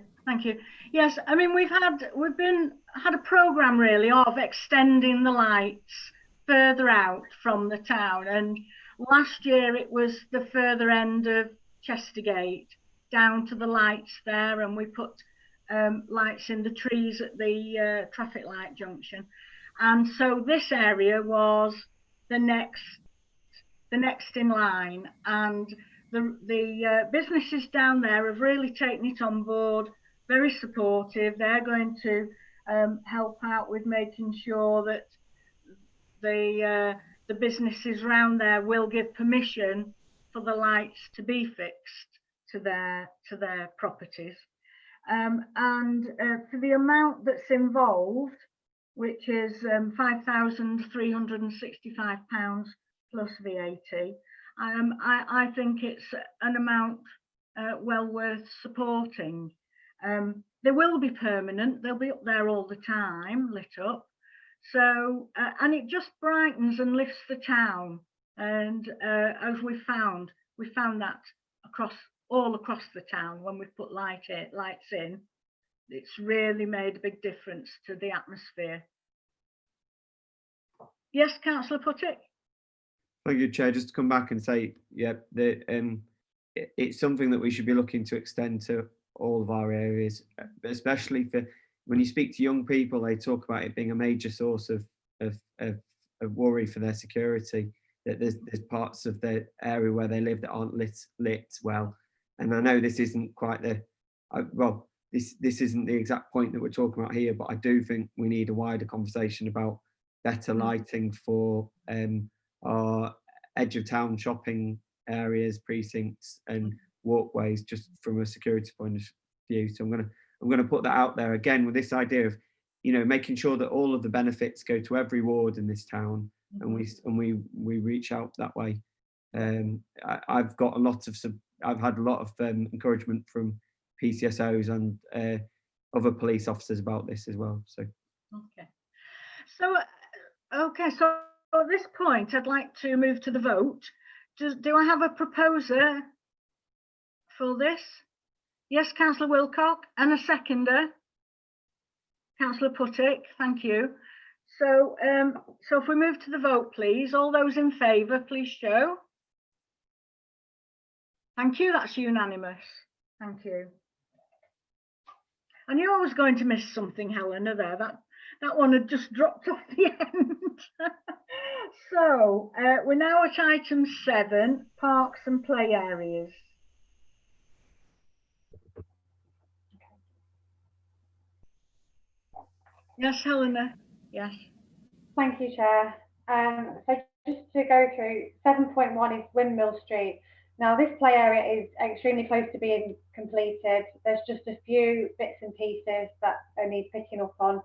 Yes, I mean, we've had a programme really of extending the lights further out from the town, and last year it was the further end of Chestergate down to the lights there, and we put lights in the trees at the traffic light junction, and so this area was the next in line, and the businesses down there have really taken it on board, very supportive. They're going to help out with making sure that the businesses around there will give permission for the lights to be fixed to their properties. And for the amount that's involved, which is £5,365 plus VAT, I think it's an amount well worth supporting. They will be permanent, they'll be up there all the time, lit up. So, and it just brightens and lifts the town. And as we found that all across the town when we've put lights in, it's really made a big difference to the atmosphere. Yes, Councillor Puttick? Thank you, Chair. Just to come back and say, yeah, it's something that we should be looking to extend to all of our areas, especially for when you speak to young people, they talk about it being a major source of worry for their security, that there's parts of the area where they live that aren't lit well. And I know this isn't quite this isn't the exact point that we're talking about here, but I do think we need a wider conversation about better lighting for our edge of town shopping areas, precincts and walkways, just from a security point of view. So I'm going to put that out there again with this idea of, you know, making sure that all of the benefits go to every ward in this town, and we reach out that way. I've got I've had a lot of encouragement from PCSOs and other police officers about this as well. So so at this point I'd like to move to the vote. Do I have a proposer for this? Yes, Councillor Wilcock, and a seconder. Councillor Puttick, thank you. So, so if we move to the vote, please, all those in favour, please show. Thank you, that's unanimous. Thank you. I knew I was going to miss something, Helena, there. That one had just dropped off the end. So, we're now at item 7, parks and play areas. Yes, Helena. Yes. Thank you, Chair. So just to go through, 7.1 is Windmill Street. Now, this play area is extremely close to being completed. There's just a few bits and pieces that need picking up on.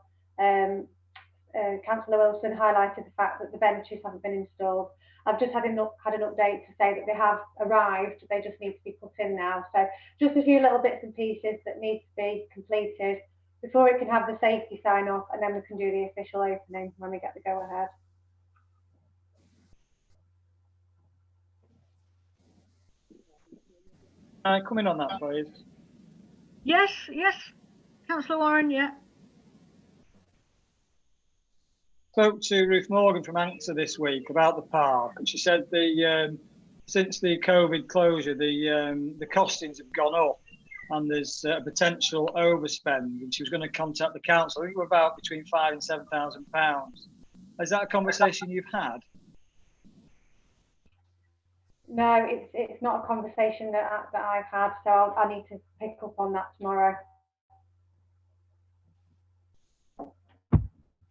Councillor Wilson highlighted the fact that the benches haven't been installed. I've just had an update to say that they have arrived. They just need to be put in now. So just a few little bits and pieces that need to be completed before it can have the safety sign off, and then we can do the official opening when we get the go ahead. Come in on that, please. Yes, Councillor Warren, yeah. Spoke to Ruth Morgan from ANCSA this week about the park, and she said since the COVID closure, the costings have gone up, and there's a potential overspend, and she was going to contact the council. I think we're about between £5,000 and £7,000. Is that a conversation you've had? No, it's not a conversation that I've had, so I need to pick up on that tomorrow.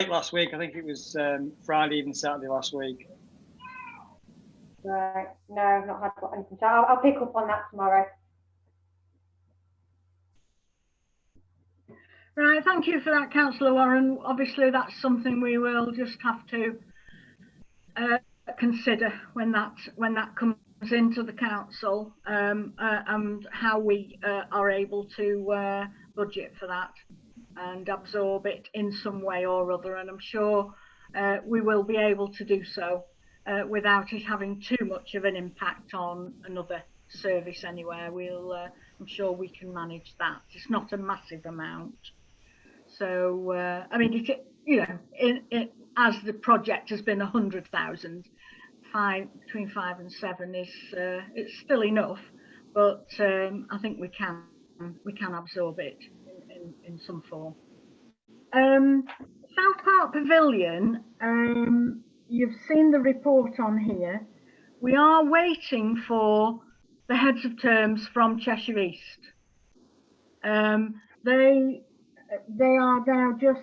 Last week, I think it was Friday, even Saturday last week. Right, no, I've not had anything. So I'll pick up on that tomorrow. Right, thank you for that, Councillor Warren. Obviously, that's something we will just have to consider when that comes into the council, and how we are able to budget for that and absorb it in some way or other. And I'm sure we will be able to do so without it having too much of an impact on another service anywhere. I'm sure we can manage that. It's not a massive amount. So, I mean, as the project has been 100,000, between 5 and 7 is it's still enough, but I think we can absorb it in some form. South Park Pavilion, you've seen the report on here. We are waiting for the heads of terms from Cheshire East. They are now just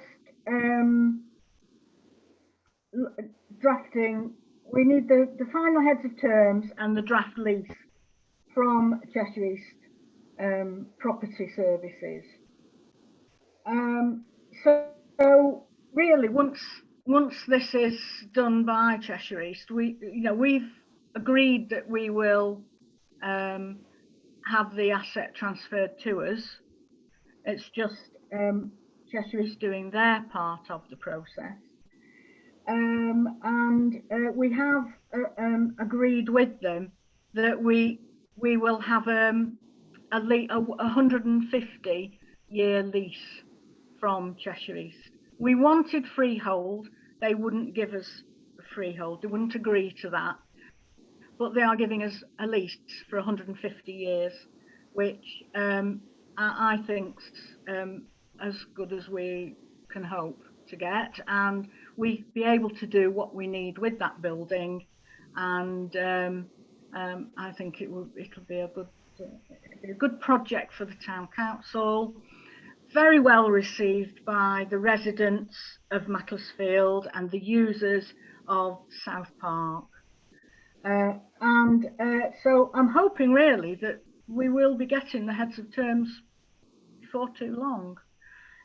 drafting. We need the final heads of terms and the draft lease from Cheshire East Property Services. So really, once this is done by Cheshire East, we've agreed that we will have the asset transferred to us. It's just Cheshire East doing their part of the process. We have agreed with them that we will have a 150-year lease from Cheshire East. We wanted freehold. They wouldn't give us freehold. They wouldn't agree to that. But they are giving us a lease for 150 years, which I think's as good as we can hope to get, and we be able to do what we need with that building. And I think it'll be a good project for the town council. Very well received by the residents of Macclesfield and the users of South Park. So I'm hoping really that we will be getting the heads of terms before too long.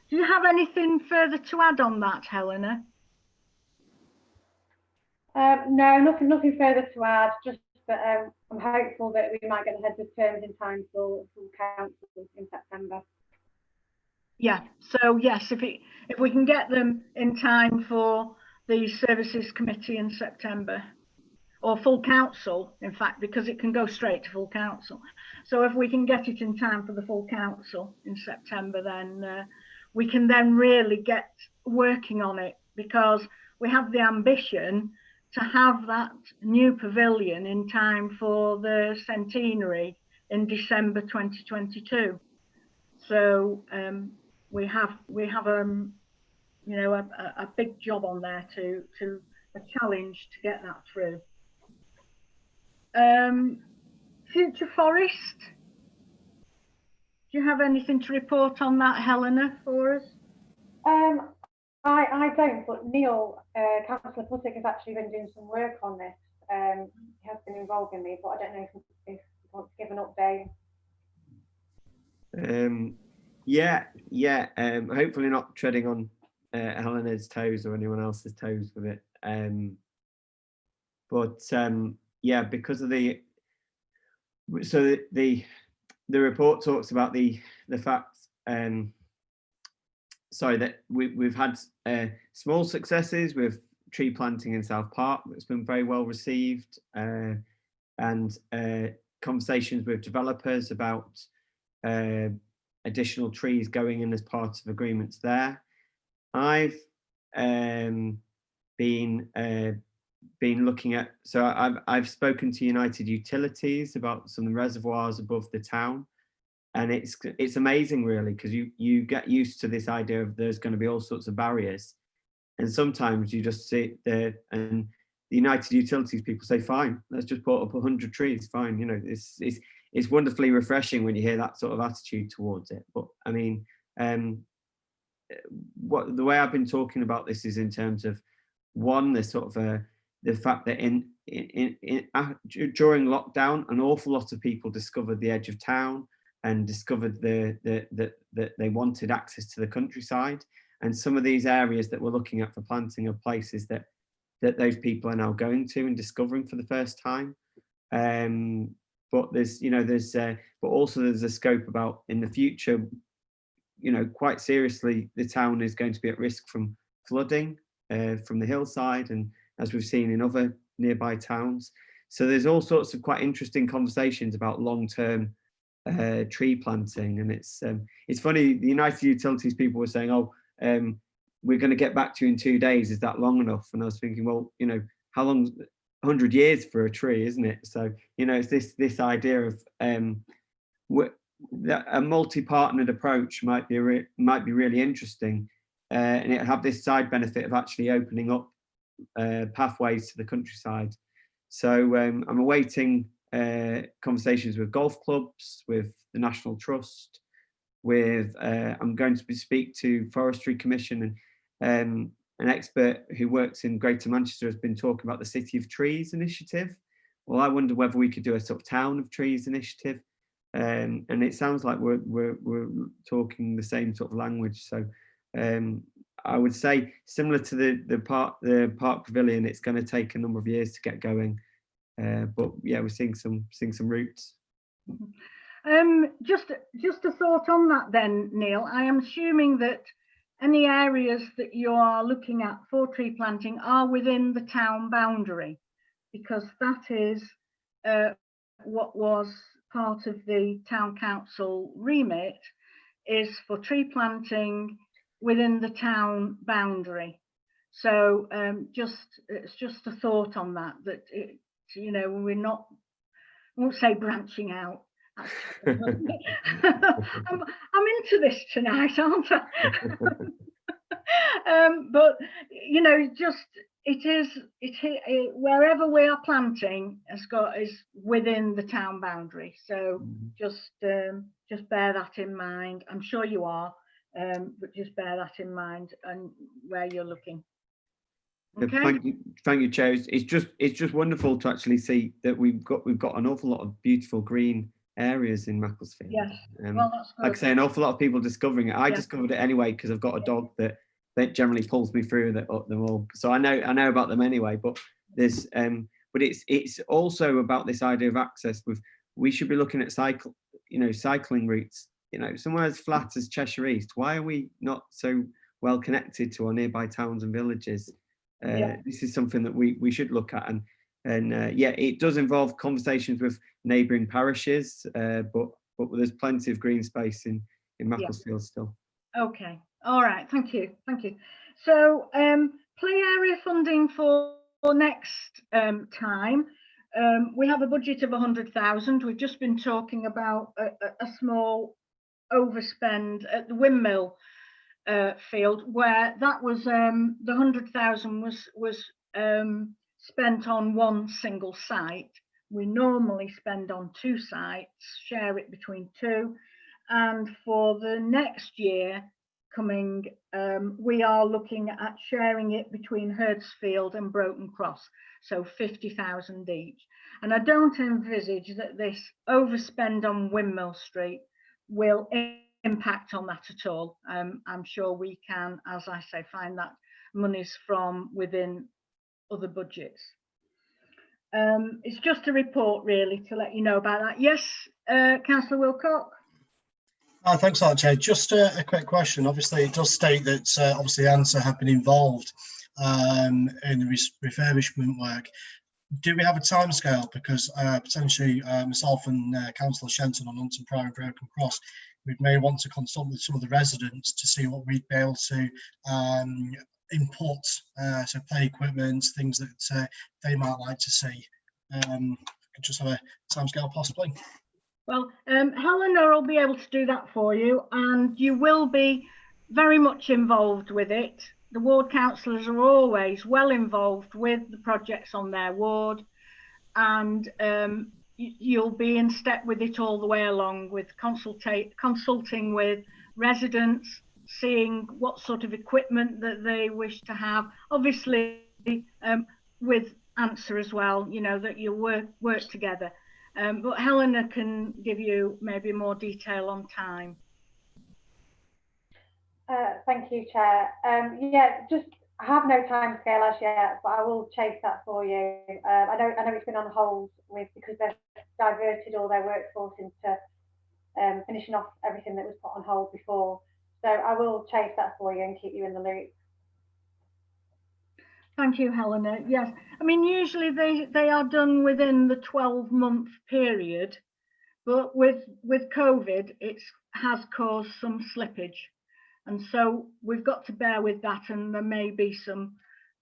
Do you have anything further to add on that, Helena? No, nothing further to add. Just that I'm hopeful that we might get the heads of terms in time for council in September. Yeah. So yes, if we can get them in time for the services committee in September, or full council, in fact, because it can go straight to full council. So if we can get it in time for the full council in September, then we can then really get working on it, because we have the ambition to have that new pavilion in time for the centenary in December 2022. So we have a big job on there to a challenge to get that through. Future Forest. Do you have anything to report on that, Helena, for us? I don't, but Neil, Councillor Puttick, has actually been doing some work on this. He has been involving me, but I don't know if you want to give an update. Hopefully not treading on Helena's toes or anyone else's toes with it. Because of the report talks about the fact that we've had small successes with tree planting in South Park. It's been very well received, and conversations with developers about additional trees going in as part of agreements there. I've been looking at, I've spoken to United Utilities about some reservoirs above the town, and it's amazing really, because you get used to this idea of there's going to be all sorts of barriers, and sometimes you just sit there and the United Utilities people say, fine, let's just put up 100 trees, fine. It's wonderfully refreshing when you hear that sort of attitude towards it. But I mean, the way I've been talking about this is in terms of, one, the sort of the fact that during lockdown, an awful lot of people discovered the edge of town and discovered that they wanted access to the countryside, and some of these areas that we're looking at for planting are places that those people are now going to and discovering for the first time. But also there's a scope about in the future, quite seriously, the town is going to be at risk from flooding from the hillside, and as we've seen in other nearby towns. So there's all sorts of quite interesting conversations about long-term tree planting, and it's funny. The United Utilities people were saying, "Oh, we're going to get back to you in 2 days. Is that long enough?" And I was thinking, well, how long? 100 years for a tree, isn't it? So it's this idea of that a multi-partnered approach might be really interesting, and it have this side benefit of actually opening up pathways to the countryside. So I'm awaiting conversations with golf clubs, with the National Trust, with I'm going to speak to Forestry Commission, and an expert who works in Greater Manchester has been talking about the City of Trees initiative. Well, I wonder whether we could do a sort of Town of Trees initiative, and it sounds like we're talking the same sort of language. So I would say similar to the park pavilion, it's going to take a number of years to get going, but yeah, we're seeing some roots. Just a thought on that then, Neil. I am assuming that any areas that you are looking at for tree planting are within the town boundary, because that is what was part of the town council remit, is for tree planting within the town boundary. So it's just a thought on that, you know, we're not, I won't say branching out. I'm into this tonight, aren't I? But you know, just it wherever we are planting is within the town boundary. So just bear that in mind. I'm sure you are, but just bear that in mind and where you're looking. Okay. Thank you, Chair. It's just wonderful to actually see that we've got an awful lot of beautiful green areas in Macclesfield. Yes. Well, that's good. Like I say, an awful lot of people discovering it. I discovered it anyway because I've got a dog that generally pulls me through them all. So I know about them anyway. But there's but it's also about this idea of access. We should be looking at cycling routes. You know, somewhere as flat as Cheshire East. Why are we not so well connected to our nearby towns and villages? This is something that we should look at, and yeah, it does involve conversations with neighbouring parishes, but there's plenty of green space in Macclesfield still. Okay, all right, thank you. So play area funding for next time, we have a budget of 100,000. We've just been talking about a small overspend at the windmill field, where that was the 100,000 was spent on one single site. We normally spend on 2 sites, share it between 2, and for the next year coming, we are looking at sharing it between Herdsfield and Broughton Cross, so 50,000 each. And I don't envisage that this overspend on Windmill Street will impact on that at all. I'm sure we can, as I say, find that monies from within other budgets. It's just a report really to let you know about that. Yes, Councillor Wilcock. Thanks, Chair. Just a quick question. Obviously, it does state that obviously ANSA have been involved in the refurbishment work. Do we have a timescale? Because potentially myself and Councillor Shenton on Hunton Priory and Broughton Cross, we may want to consult with some of the residents to see what we'd be able to input, so play equipment, things that they might like to see. Could just have a timescale possibly. Well, Helena will be able to do that for you, and you will be very much involved with it. The ward councillors are always well involved with the projects on their ward, and you'll be in step with it all the way along, with consulting with residents, seeing what sort of equipment that they wish to have. Obviously, with ANSA as well, you know, that you work together. But Helena can give you maybe more detail on time. Thank you, Chair. Yeah, I have no time scale as yet, but I will chase that for you. I know it's been on hold because they've diverted all their workforce into finishing off everything that was put on hold before. So I will chase that for you and keep you in the loop. Thank you, Helena. Yes, I mean, usually they are done within the 12-month period, but with COVID, it has caused some slippage. And so we've got to bear with that, and there may be some,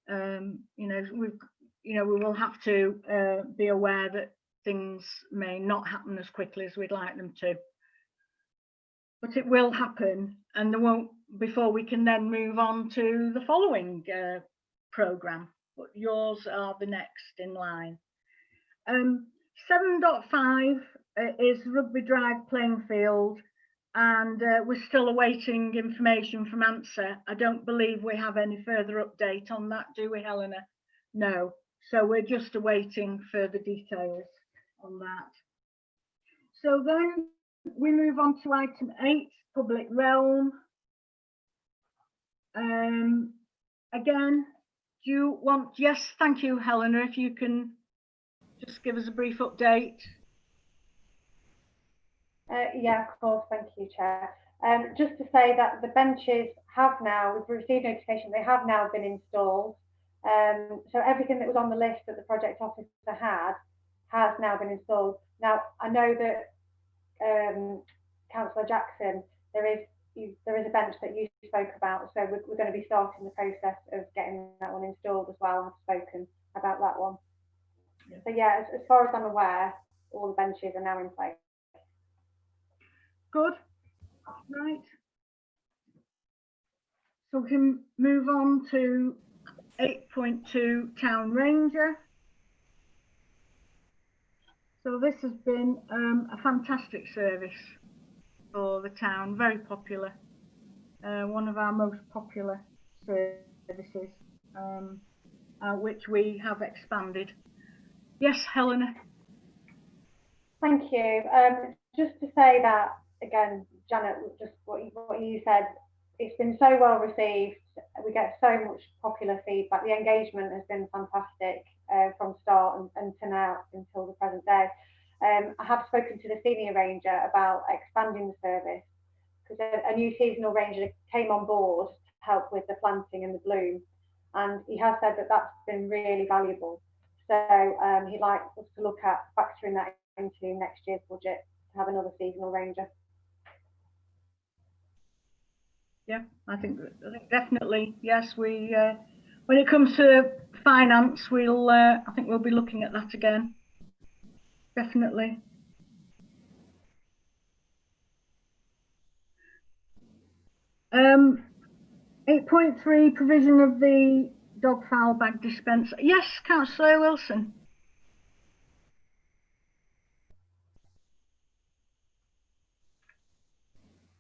we will have to be aware that things may not happen as quickly as we'd like them to. But it will happen, and there won't, before we can then move on to the following programme. But yours are the next in line. 7.5 is Rugby Drive playing field, and we're still awaiting information from ANSA. I don't believe we have any further update on that, do we, Helena? No. So we're just awaiting further details on that. So then we move on to item 8, public realm. Again, do you want, yes, thank you, Helena, if you can just give us a brief update. Yeah, of course, thank you, Chair. Just to say that the benches have now, we've received notification, they have now been installed. So everything that was on the list that the project officer had has now been installed. Now, I know that Councillor Jackson, there is a bench that you spoke about, so we're going to be starting the process of getting that one installed as well. I've spoken about that one. Yeah. So yeah, as far as I'm aware, all the benches are now in place. Good. Right. So we can move on to 8.2 Town Ranger. So this has been a fantastic service for the town, very popular, one of our most popular services, which we have expanded. Yes, Helena. Thank you. Just to say that again, Janet, just what you said, it's been so well received. We get so much popular feedback. The engagement has been fantastic from start and to now until the present day. I have spoken to the senior ranger about expanding the service because a new seasonal ranger came on board to help with the planting and the bloom, and he has said that that's been really valuable. So he'd like us to look at factoring that into next year's budget to have another seasonal ranger. Yeah, I think definitely, yes. We when it comes to finance, we'll I think we'll be looking at that again. Definitely. Um, 8.3 provision of the dog fowl bag dispenser. Yes, Councillor Wilson.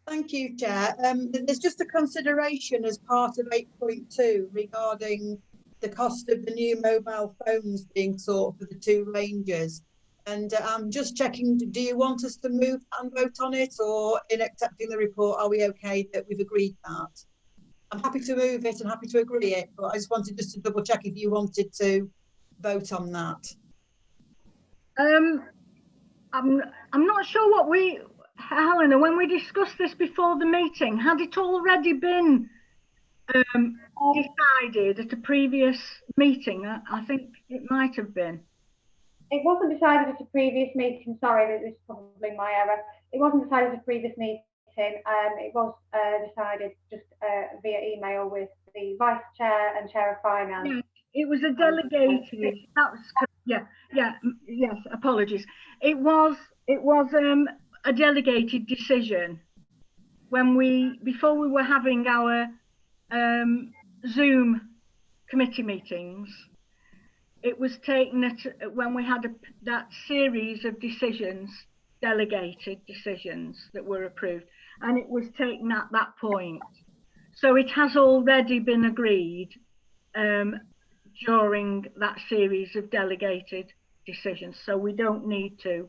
Thank you, Chair. There's just a consideration as part of 8.2 regarding the cost of the new mobile phones being sought for the 2 rangers. And I'm just checking, do you want us to move and vote on it, or in accepting the report, are we okay that we've agreed that? I'm happy to move it and happy to agree it, but I just wanted just to double check if you wanted to vote on that. I'm not sure what we, Helena, when we discussed this before the meeting, had it already been decided at a previous meeting? I think it might have been. It wasn't decided at a previous meeting. Sorry, this is probably my error. It wasn't decided at a previous meeting. It was decided just via email with the Vice Chair and Chair of Finance. Yeah, it was a delegated. That was, yes. Apologies. It was a delegated decision when before we were having our Zoom committee meetings. It was taken when we had that series of decisions, delegated decisions that were approved, and it was taken at that point. So it has already been agreed during that series of delegated decisions. So we don't need to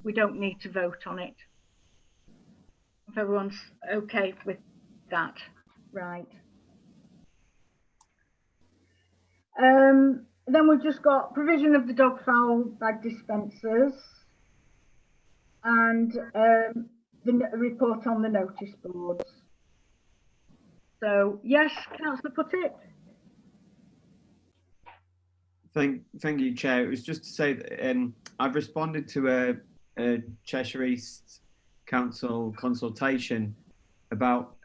vote on it. If everyone's okay with that, right? Then we've just got provision of the dog fowl bag dispensers and the report on the notice boards. So yes, Councillor Puttitt. Thank you, Chair. It was just to say that I've responded to a Cheshire East Council consultation about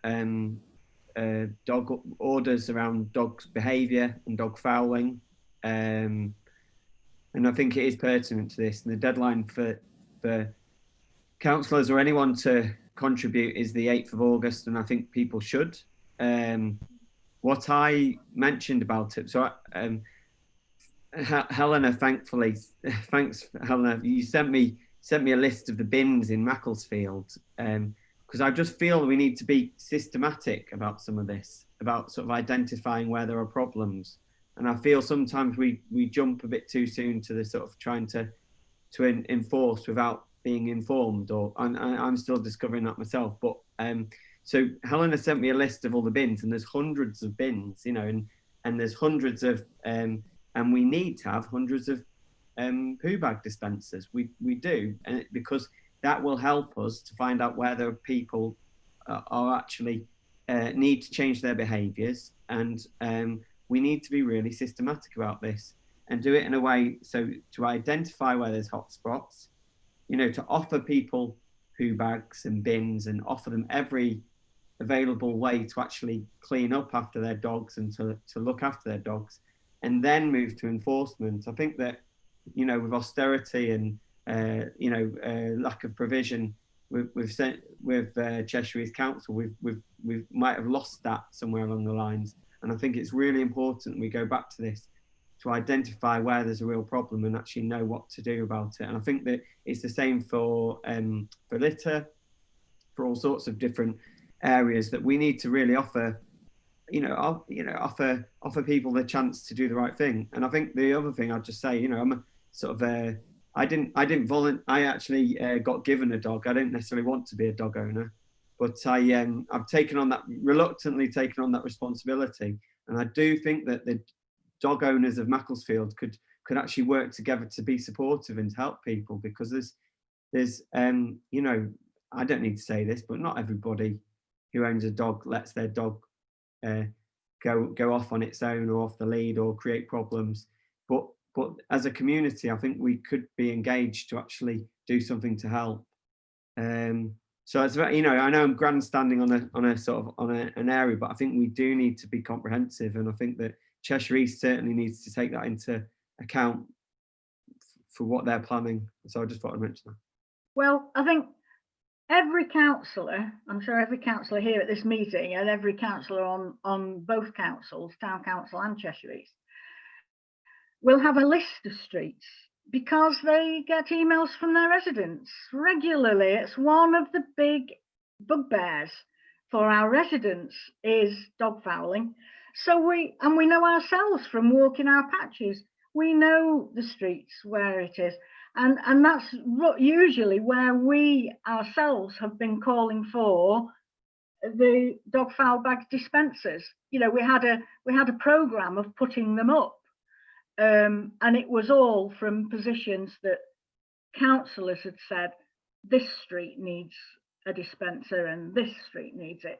dog orders around dogs' behaviour and dog fouling. And I think it is pertinent to this. And the deadline for councillors or anyone to contribute is the 8th of August, and I think people should. What I mentioned about it, so Helena, thankfully, thanks, Helena. You sent me a list of the bins in Macclesfield, because I just feel we need to be systematic about some of this, about sort of identifying where there are problems. And I feel sometimes we jump a bit too soon to the sort of trying to enforce without being informed, or I'm still discovering that myself. But so Helena sent me a list of all the bins, and there's hundreds of bins, you know, and there's hundreds of and we need to have hundreds of poo bag dispensers. We do, and because that will help us to find out whether people are actually need to change their behaviours, and we need to be really systematic about this and do it in a way so to identify where there's hotspots, you know, to offer people poo bags and bins and offer them every available way to actually clean up after their dogs and to look after their dogs, and then move to enforcement. I think that, you know, with austerity and you know, lack of provision with Cheshire East Council, we might have lost that somewhere along the lines. And I think it's really important we go back to this to identify where there's a real problem and actually know what to do about it. And I think that it's the same for litter, for all sorts of different areas, that we need to really offer, offer people the chance to do the right thing. And I think the other thing I'd just say, you know, I'm a sort of I actually got given a dog. I didn't necessarily want to be a dog owner, but I've reluctantly taken on that responsibility. And I do think that the dog owners of Macclesfield could actually work together to be supportive and to help people, because there's you know, I don't need to say this, but not everybody who owns a dog lets their dog go off on its own or off the lead or create problems. But as a community, I think we could be engaged to actually do something to help. So it's very, you know, I know I'm grandstanding on a sort of an area, but I think we do need to be comprehensive, and I think that Cheshire East certainly needs to take that into account for what they're planning. So I just thought I'd mention that. Well, I think every councillor, I'm sure every councillor here at this meeting, and every councillor on both councils, Town Council and Cheshire East, will have a list of streets, because they get emails from their residents regularly. It's one of the big bugbears for our residents is dog fouling. So we know ourselves from walking our patches, we know the streets where it is. And that's usually where we ourselves have been calling for the dog foul bag dispensers. You know, we had a programme of putting them up, and it was all from positions that councillors had said, this street needs a dispenser and this street needs it.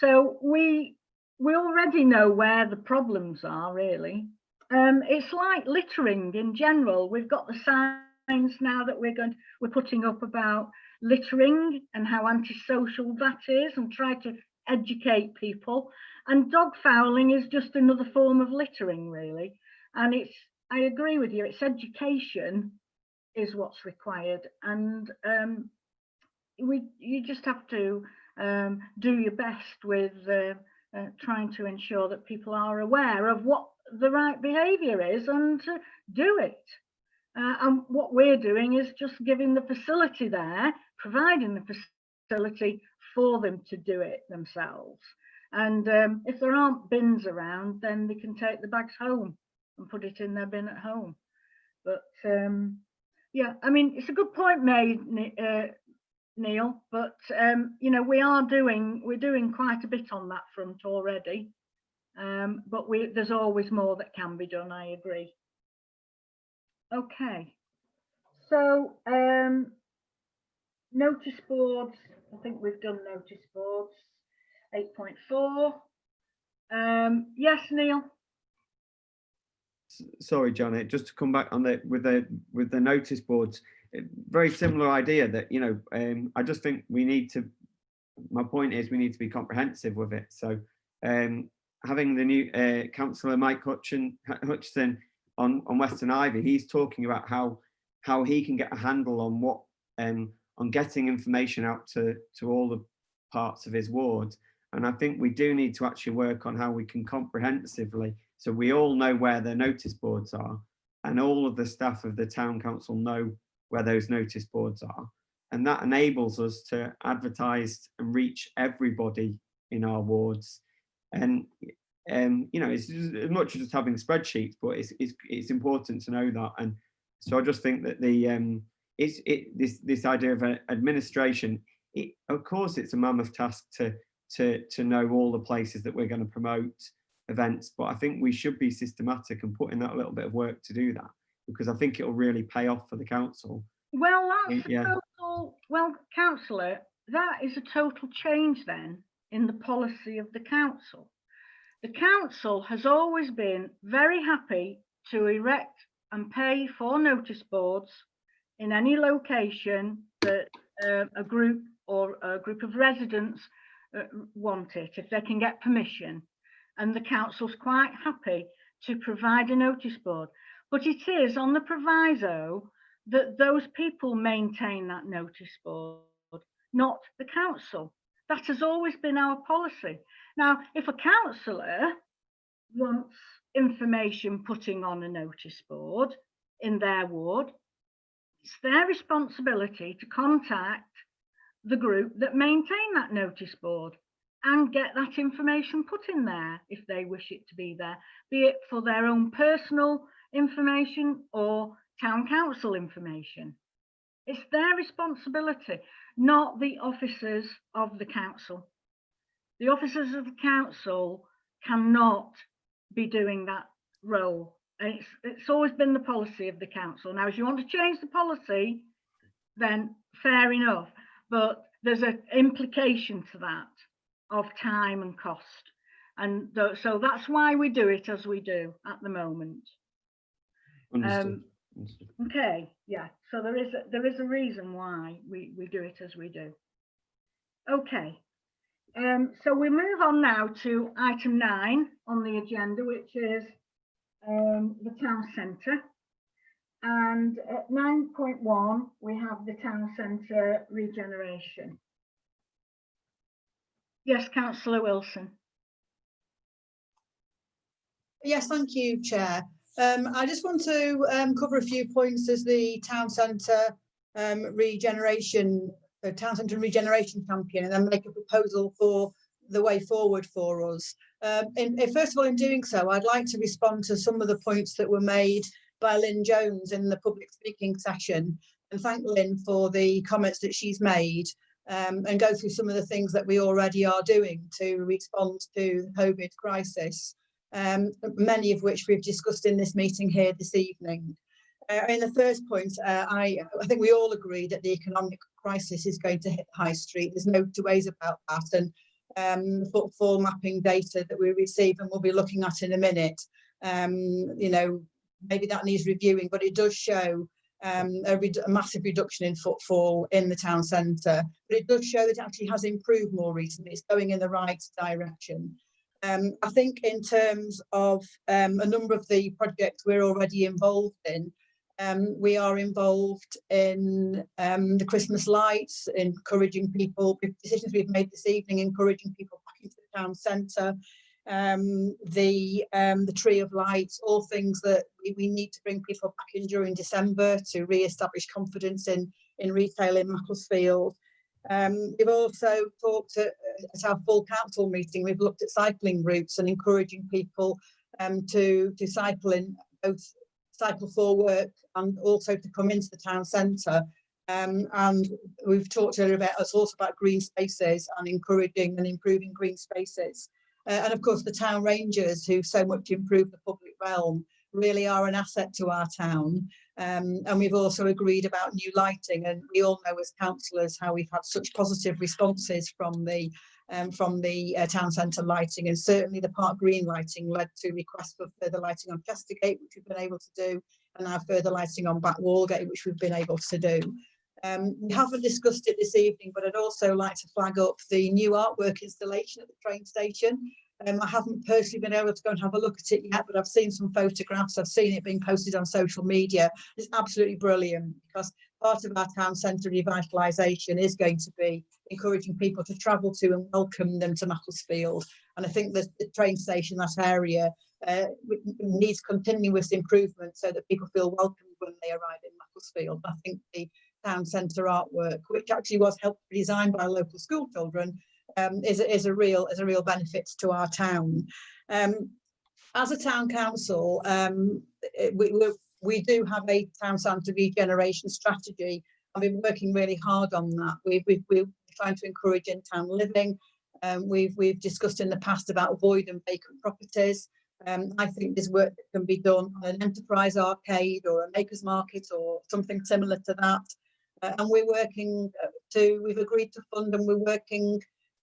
So we already know where the problems are, really. It's like littering in general. We've got the signs now that we're putting up about littering and how antisocial that is, and try to educate people. And dog fouling is just another form of littering, really. And I agree with you, it's education is what's required. And you just have to do your best with trying to ensure that people are aware of what the right behaviour is and to do it. And what we're doing is just giving the facility there, providing the facility for them to do it themselves. And if there aren't bins around, then they can take the bags home and put it in their bin at home. But yeah, I mean, it's a good point made, Neil, but you know, we're doing quite a bit on that front already, but there's always more that can be done. I agree. Okay, so notice boards. I think we've done notice boards. 8.4. Yes, Neil. Sorry, Janet, just to come back on with the notice boards, very similar idea that, you know, I just think we need to, my point is we need to be comprehensive with it. So having the new councillor Mike Hutchison on Western Ivy, he's talking about how he can get a handle on what on getting information out to all the parts of his ward. And I think we do need to actually work on how we can comprehensively, so we all know where the notice boards are, and all of the staff of the town council know where those notice boards are. And that enables us to advertise and reach everybody in our wards. And you know, it's just, as much as just having spreadsheets, but it's important to know that. And so I just think that the this idea of administration, of course, it's a mammoth task to know all the places that we're going to promote events, but I think we should be systematic and put in that little bit of work to do that, because I think it'll really pay off for the council. Well, that's Yeah. well, councillor, that is a total change then in the policy of the council. The council has always been very happy to erect and pay for notice boards in any location that a group or a group of residents want it, if they can get permission. And the council's quite happy to provide a notice board. But it is on the proviso that those people maintain that notice board, not the council. That has always been our policy. Now, if a councillor wants information putting on a notice board in their ward, it's their responsibility to contact the group that maintain that notice board and get that information put in there if they wish it to be there, be it for their own personal information or town council information. It's their responsibility, not the officers of the council. The officers of the council cannot be doing that role. And it's always been the policy of the council. Now, if you want to change the policy, then fair enough. But there's an implication to that of time and cost. And so that's why we do it as we do at the moment. Understood. Okay, yeah, so there is a reason why we do it as we do. Okay, so we move on now to item 9 on the agenda, which is the town centre. And at 9.1, we have the town centre regeneration. Yes, Councillor Wilson. Yes, thank you, Chair. I just want to cover a few points as the town centre regeneration champion, and then make a proposal for the way forward for us. First of all, in doing so, I'd like to respond to some of the points that were made by Lynn Jones in the public speaking session, and thank Lynn for the comments that she's made, and go through some of the things that we already are doing to respond to the COVID crisis. Many of which we've discussed in this meeting here this evening. In the first point, I think we all agree that the economic crisis is going to hit the high street. There's no two ways about that. And footfall mapping data that we receive and we'll be looking at in a minute, you know, maybe that needs reviewing, but it does show a massive reduction in footfall in the town centre. But it does show that it actually has improved more recently. It's going in the right direction. I think in terms of a number of the projects we're already involved in, we are involved in the Christmas lights, encouraging people, decisions we've made this evening, encouraging people back into the town centre, the Tree of Lights, all things that we need to bring people back in during December to re-establish confidence in retail in Macclesfield. We've also talked at our full council meeting, we've looked at cycling routes and encouraging people to cycle in, both cycle for work and also to come into the town centre. And we've talked earlier about us also about green spaces and encouraging and improving green spaces. And of course the town rangers, who so much improve the public realm, really are an asset to our town. And we've also agreed about new lighting, and we all know as councillors how we've had such positive responses from the town centre lighting, and certainly the Park Green lighting led to requests for further lighting on Chestergate, which we've been able to do, and now further lighting on Back Wallgate, which we've been able to do. We haven't discussed it this evening, but I'd also like to flag up the new artwork installation at the train station. I haven't personally been able to go and have a look at it yet, but I've seen some photographs. I've seen it being posted on social media. It's absolutely brilliant, because part of our town centre revitalisation is going to be encouraging people to travel to and welcome them to Macclesfield. And I think that the train station, that area, needs continuous improvement so that people feel welcomed when they arrive in Macclesfield. I think the town centre artwork, which actually was helpfully designed by local school children, is a real benefit to our town. As a town council, we do have a town centre regeneration strategy, and we've been working really hard on that. We're trying to encourage in-town living. We've discussed in the past about void and vacant properties. I think there's work that can be done on an enterprise arcade or a makers market or something similar to that. And we're working we've agreed to fund, and we're working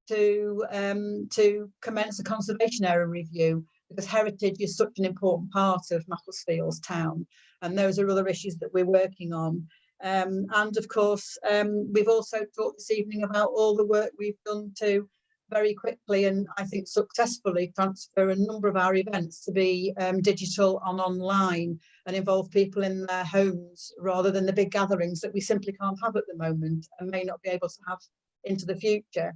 to commence a conservation area review, because heritage is such an important part of Macclesfield's town, and those are other issues that we're working on. And of course, we've also talked this evening about all the work we've done to very quickly and I think successfully transfer a number of our events to be digital and online and involve people in their homes rather than the big gatherings that we simply can't have at the moment and may not be able to have into the future.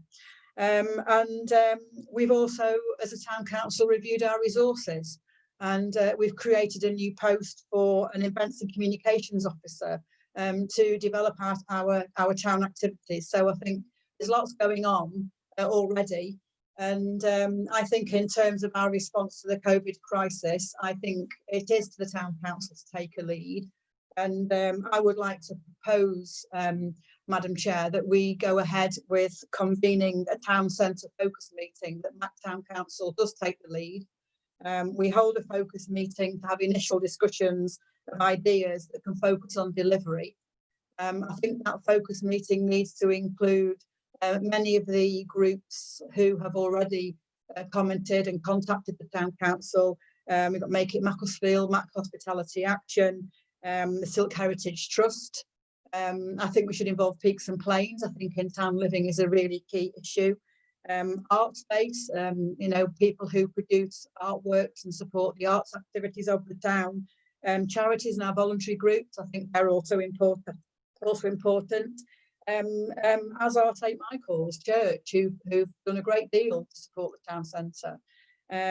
We've also, as a town council, reviewed our resources, and we've created a new post for an events and communications officer to develop our town activities. So I think there's lots going on already, and I think in terms of our response to the COVID crisis, I think it is to the town council to take a lead, and I would like to propose, Madam Chair, that we go ahead with convening a town centre focus meeting, that Mac Town Council does take the lead. We hold a focus meeting to have initial discussions of ideas that can focus on delivery. I think that focus meeting needs to include many of the groups who have already commented and contacted the town council. We've got Make It Macclesfield, Mac Hospitality Action, the Silk Heritage Trust. I think we should involve Peaks and Plains. I think in town living is a really key issue. Art space, you know, people who produce artworks and support the arts activities of the town. Charities and our voluntary groups, I think they're also important. As are St Michael's Church, who've done a great deal to support the town centre.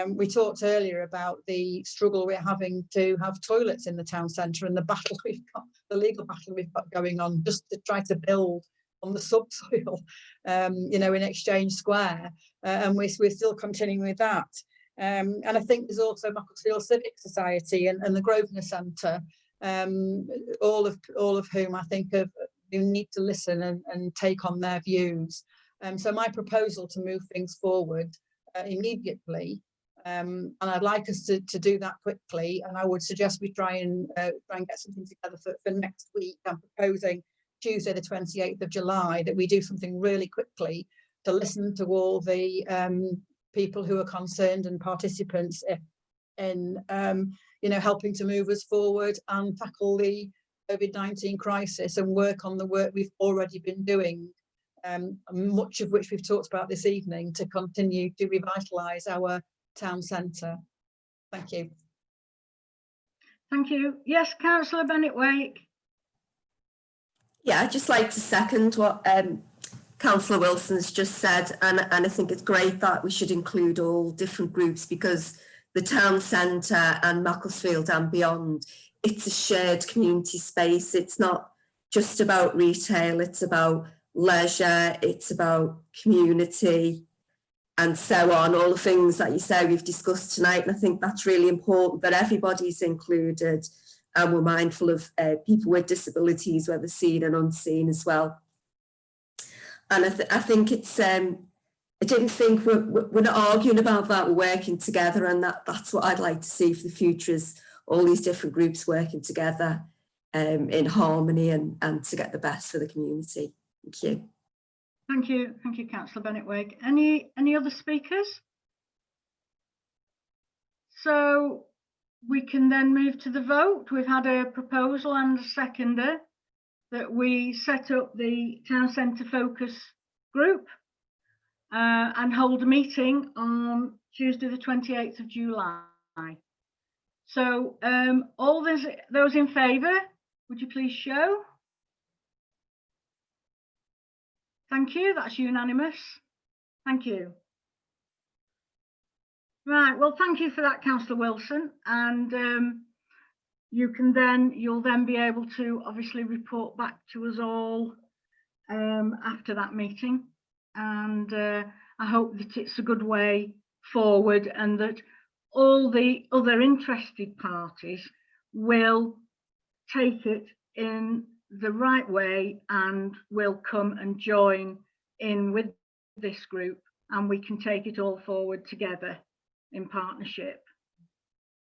We talked earlier about the struggle we're having to have toilets in the town centre and the battle we've got, the legal battle we've got going on just to try to build on the subsoil, you know, in Exchange Square, and we're still continuing with that. And I think there's also Macclesfield Civic Society and the Grosvenor Centre, all of whom I think you need to listen and take on their views. So my proposal to move things forward immediately, and I'd like us to do that quickly, and I would suggest we try and get something together for next week. I'm proposing Tuesday the 28th of July that we do something really quickly to listen to all the people who are concerned and participants in you know, helping to move us forward and tackle the COVID-19 crisis and work on the work we've already been doing, much of which we've talked about this evening, to continue to revitalise our town centre. Thank you. Thank you. Yes, Councillor Bennett-Wake. Yeah, I'd just like to second what Councillor Wilson's just said, and I think it's great that we should include all different groups, because the town centre and Macclesfield and beyond, it's a shared community space. It's not just about retail, it's about leisure, it's about community and so on, all the things that you say we've discussed tonight. And I think that's really important, that everybody's included, and we're mindful of people with disabilities, whether seen and unseen as well. And I think it's, I didn't think we're not arguing about that, we're working together, and that's what I'd like to see for the future, is all these different groups working together in harmony and to get the best for the community. Thank you. Thank you, Councillor Bennett-Wake. Any other speakers? So we can then move to the vote. We've had a proposal and a seconder that we set up the town centre focus group and hold a meeting on Tuesday the 28th of July. So all those in favour, would you please show? Thank you, that's unanimous. Thank you. Right, well, thank you for that, Councillor Wilson. And you'll then be able to obviously report back to us all after that meeting. And I hope that it's a good way forward and that all the other interested parties will take it in the right way and will come and join in with this group, and we can take it all forward together in partnership.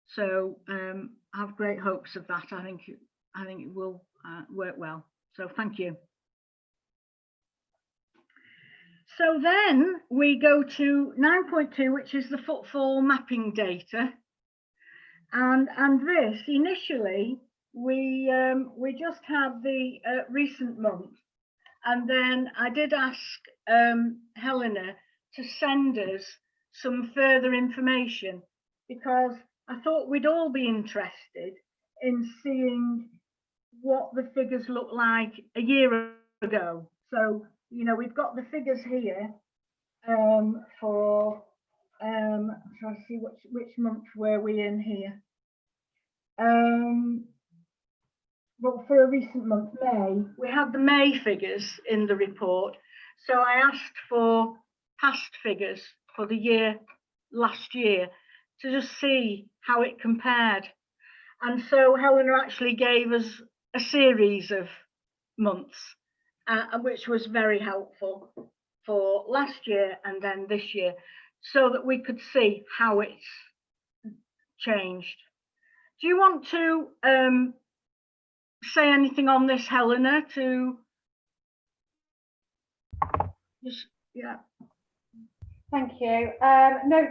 So I have great hopes of that. I think it will work well. So thank you. So then we go to 9.2, which is the footfall mapping data. And this initially we just had the recent month, and then I did ask Helena to send us some further information, because I thought we'd all be interested in seeing what the figures look like a year ago. So, you know, we've got the figures here for, I'm trying to see which month were we in here. But for a recent month, May, we had the May figures in the report. So I asked for past figures for the year last year to just see how it compared. And so Helena actually gave us a series of months, which was very helpful for last year and then this year, so that we could see how it's changed. Do you want to say anything on this, Helena? Yeah. Thank you. No,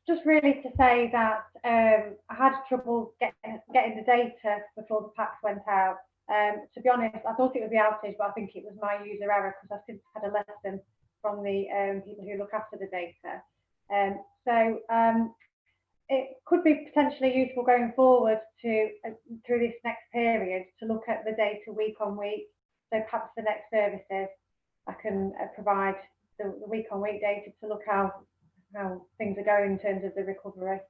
just really to say that I had trouble getting the data before the packs went out. To be honest, I thought it was the outage, but I think it was my user error, because I've since had a lesson from the people who look after the data. It could be potentially useful going forward to through this next period to look at the data week on week. So perhaps the next services, I can provide the week on week data to look how things are going in terms of the recovery.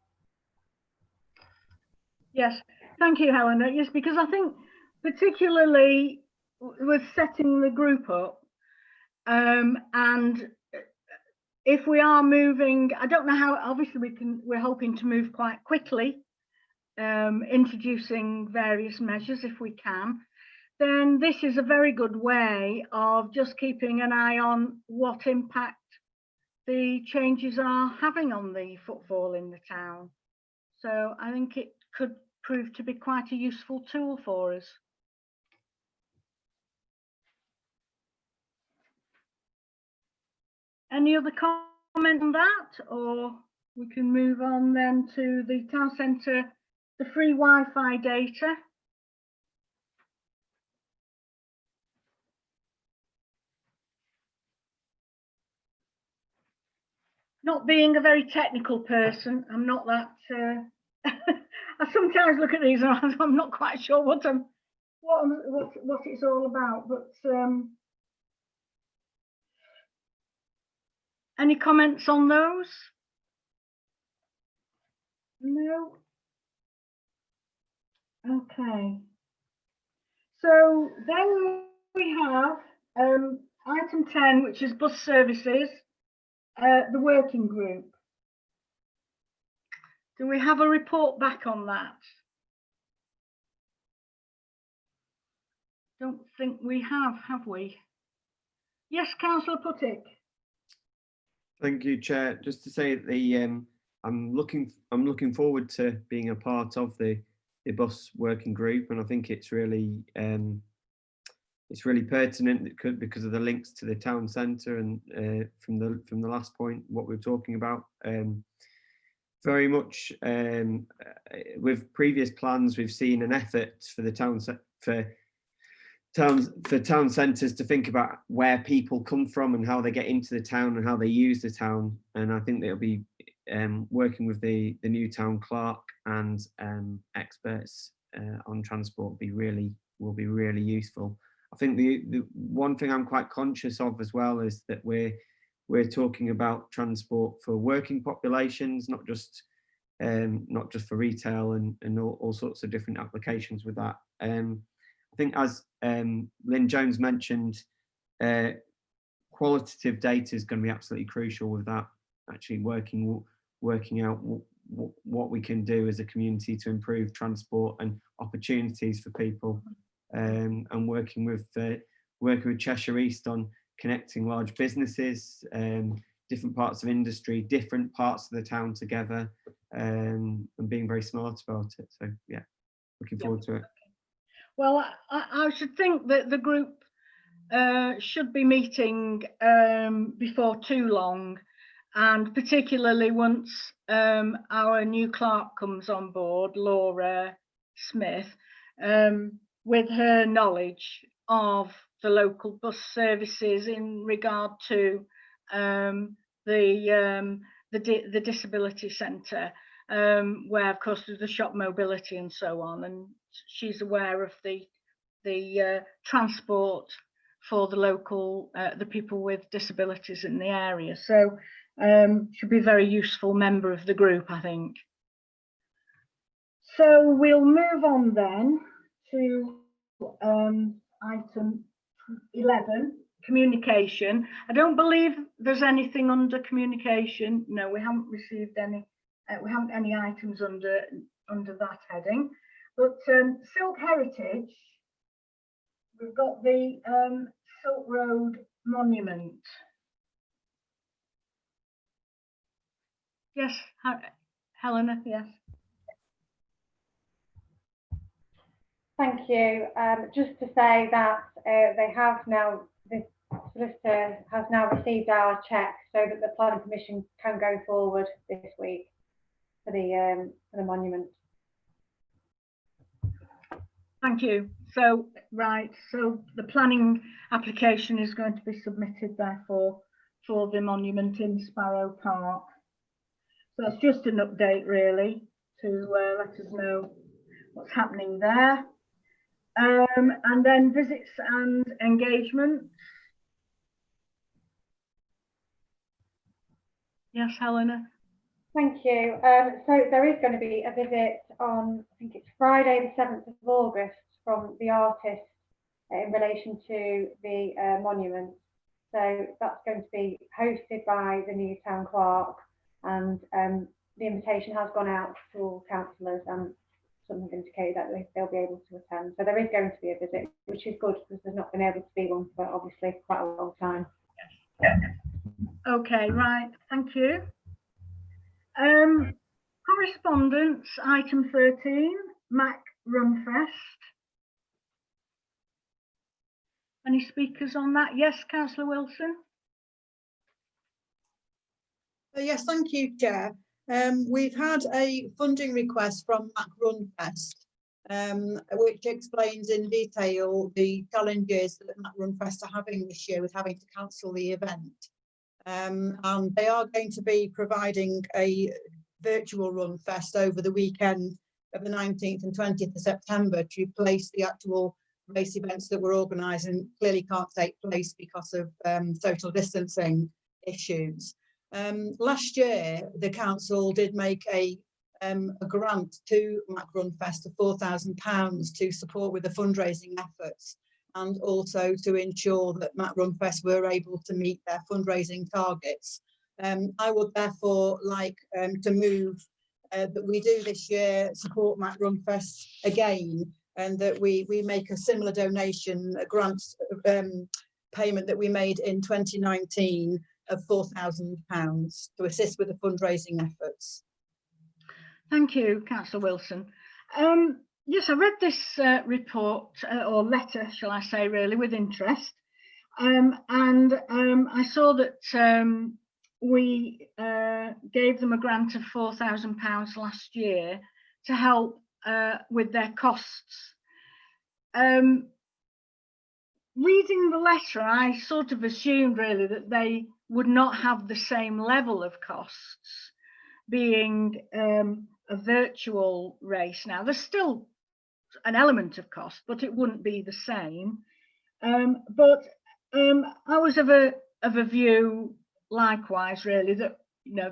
Yes, thank you, Helena. Yes, because I think particularly with setting the group up, and if we are moving, I don't know how, obviously we're hoping to move quite quickly, introducing various measures if we can, then this is a very good way of just keeping an eye on what impact the changes are having on the footfall in the town. So I think it could prove to be quite a useful tool for us. Any other comment on that, or we can move on then to the town centre, the free Wi-Fi data. Not being a very technical person, I'm not that. I sometimes look at these and I'm not quite sure what it's all about. But any comments on those? No. Okay. So then we have item 10, which is bus services. The working group. Do we have a report back on that? Don't think we have we? Yes, Councillor Puttick. Thank you, Chair. Just to say that I'm looking forward to being a part of the bus working group, and I think it's really pertinent because of the links to the town centre and from the last point what we were talking about. Very much with previous plans, we've seen an effort for the town centres to think about where people come from and how they get into the town and how they use the town. And I think they'll be working with the new town clerk and experts on transport will be really useful. I think the one thing I'm quite conscious of as well is that we're talking about transport for working populations, not just for retail and all sorts of different applications with that. I think as Lynn Jones mentioned, qualitative data is going to be absolutely crucial with that, actually working out what we can do as a community to improve transport and opportunities for people, and working with Cheshire East on connecting large businesses, different parts of industry, different parts of the town together, and being very smart about it. So yeah, looking forward to it. Well, I should think that the group should be meeting before too long, and particularly once our new clerk comes on board, Laura Smith, with her knowledge of the local bus services in regard to the disability centre, where of course there's the shop mobility and so on, and she's aware of the transport for the local the people with disabilities in the area. So should be a very useful member of the group, I think. So we'll move on then to item 11, communication. I don't believe there's anything under communication. No, we haven't received any. We haven't any items under that heading. But Silk Heritage, we've got the Silk Road Monument. Yes, Helena, yes. Thank you. Just to say that they have now, the solicitor has now received our cheque so that the planning permission can go forward this week for the monument. Thank you. So, right, so the planning application is going to be submitted therefore for the monument in Sparrow Park. So it's just an update really to let us know what's happening there. And then visits and engagement. Yes, Helena. Thank you. So there is going to be a visit on, I think it's Friday the 7th of August from the artist in relation to the monument. So that's going to be hosted by the new town clerk, and the invitation has gone out to all councillors, and something's indicated that they'll be able to attend. So there is going to be a visit, which is good because there's not been able to be one for obviously quite a long time. Okay, right, thank you. Correspondence, item 13, Mac Runfest. Any speakers on that? Yes, Councillor Wilson. Yes, thank you, Chair. We've had a funding request from Mac Runfest, which explains in detail the challenges that Mac Runfest are having this year with having to cancel the event. And they are going to be providing a virtual run fest over the weekend of the 19th and 20th of September to replace the actual race events that we're organising clearly can't take place because of social distancing issues. Last year, the council did make a grant to Mac Runfest of £4,000 to support with the fundraising efforts, and also to ensure that Mac Runfest were able to meet their fundraising targets. I would therefore like to move that we do this year support Mac Runfest again, and that we make a similar donation, a grant payment that we made in 2019 of £4,000 to assist with the fundraising efforts. Thank you, Councillor Wilson. Yes, I read this report, or letter, shall I say, really, with interest. And I saw that we gave them a grant of £4,000 last year to help with their costs. Reading the letter, I sort of assumed really that they would not have the same level of costs being a virtual race. Now, there's still an element of cost, but it wouldn't be the same. But I was of a view, likewise, really, that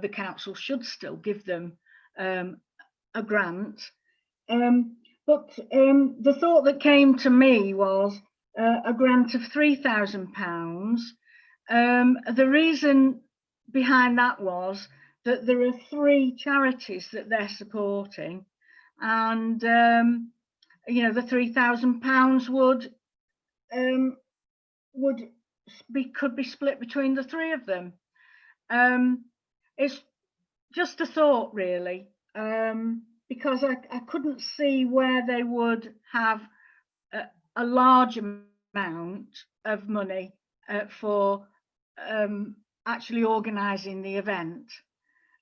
the council should still give them a grant. But the thought that came to me was a grant of £3,000. The reason behind that was that there are 3 charities that they're supporting, and the £3,000 could be split between the 3 of them. It's just a thought, really, because I couldn't see where they would have a large amount of money for actually organising the event.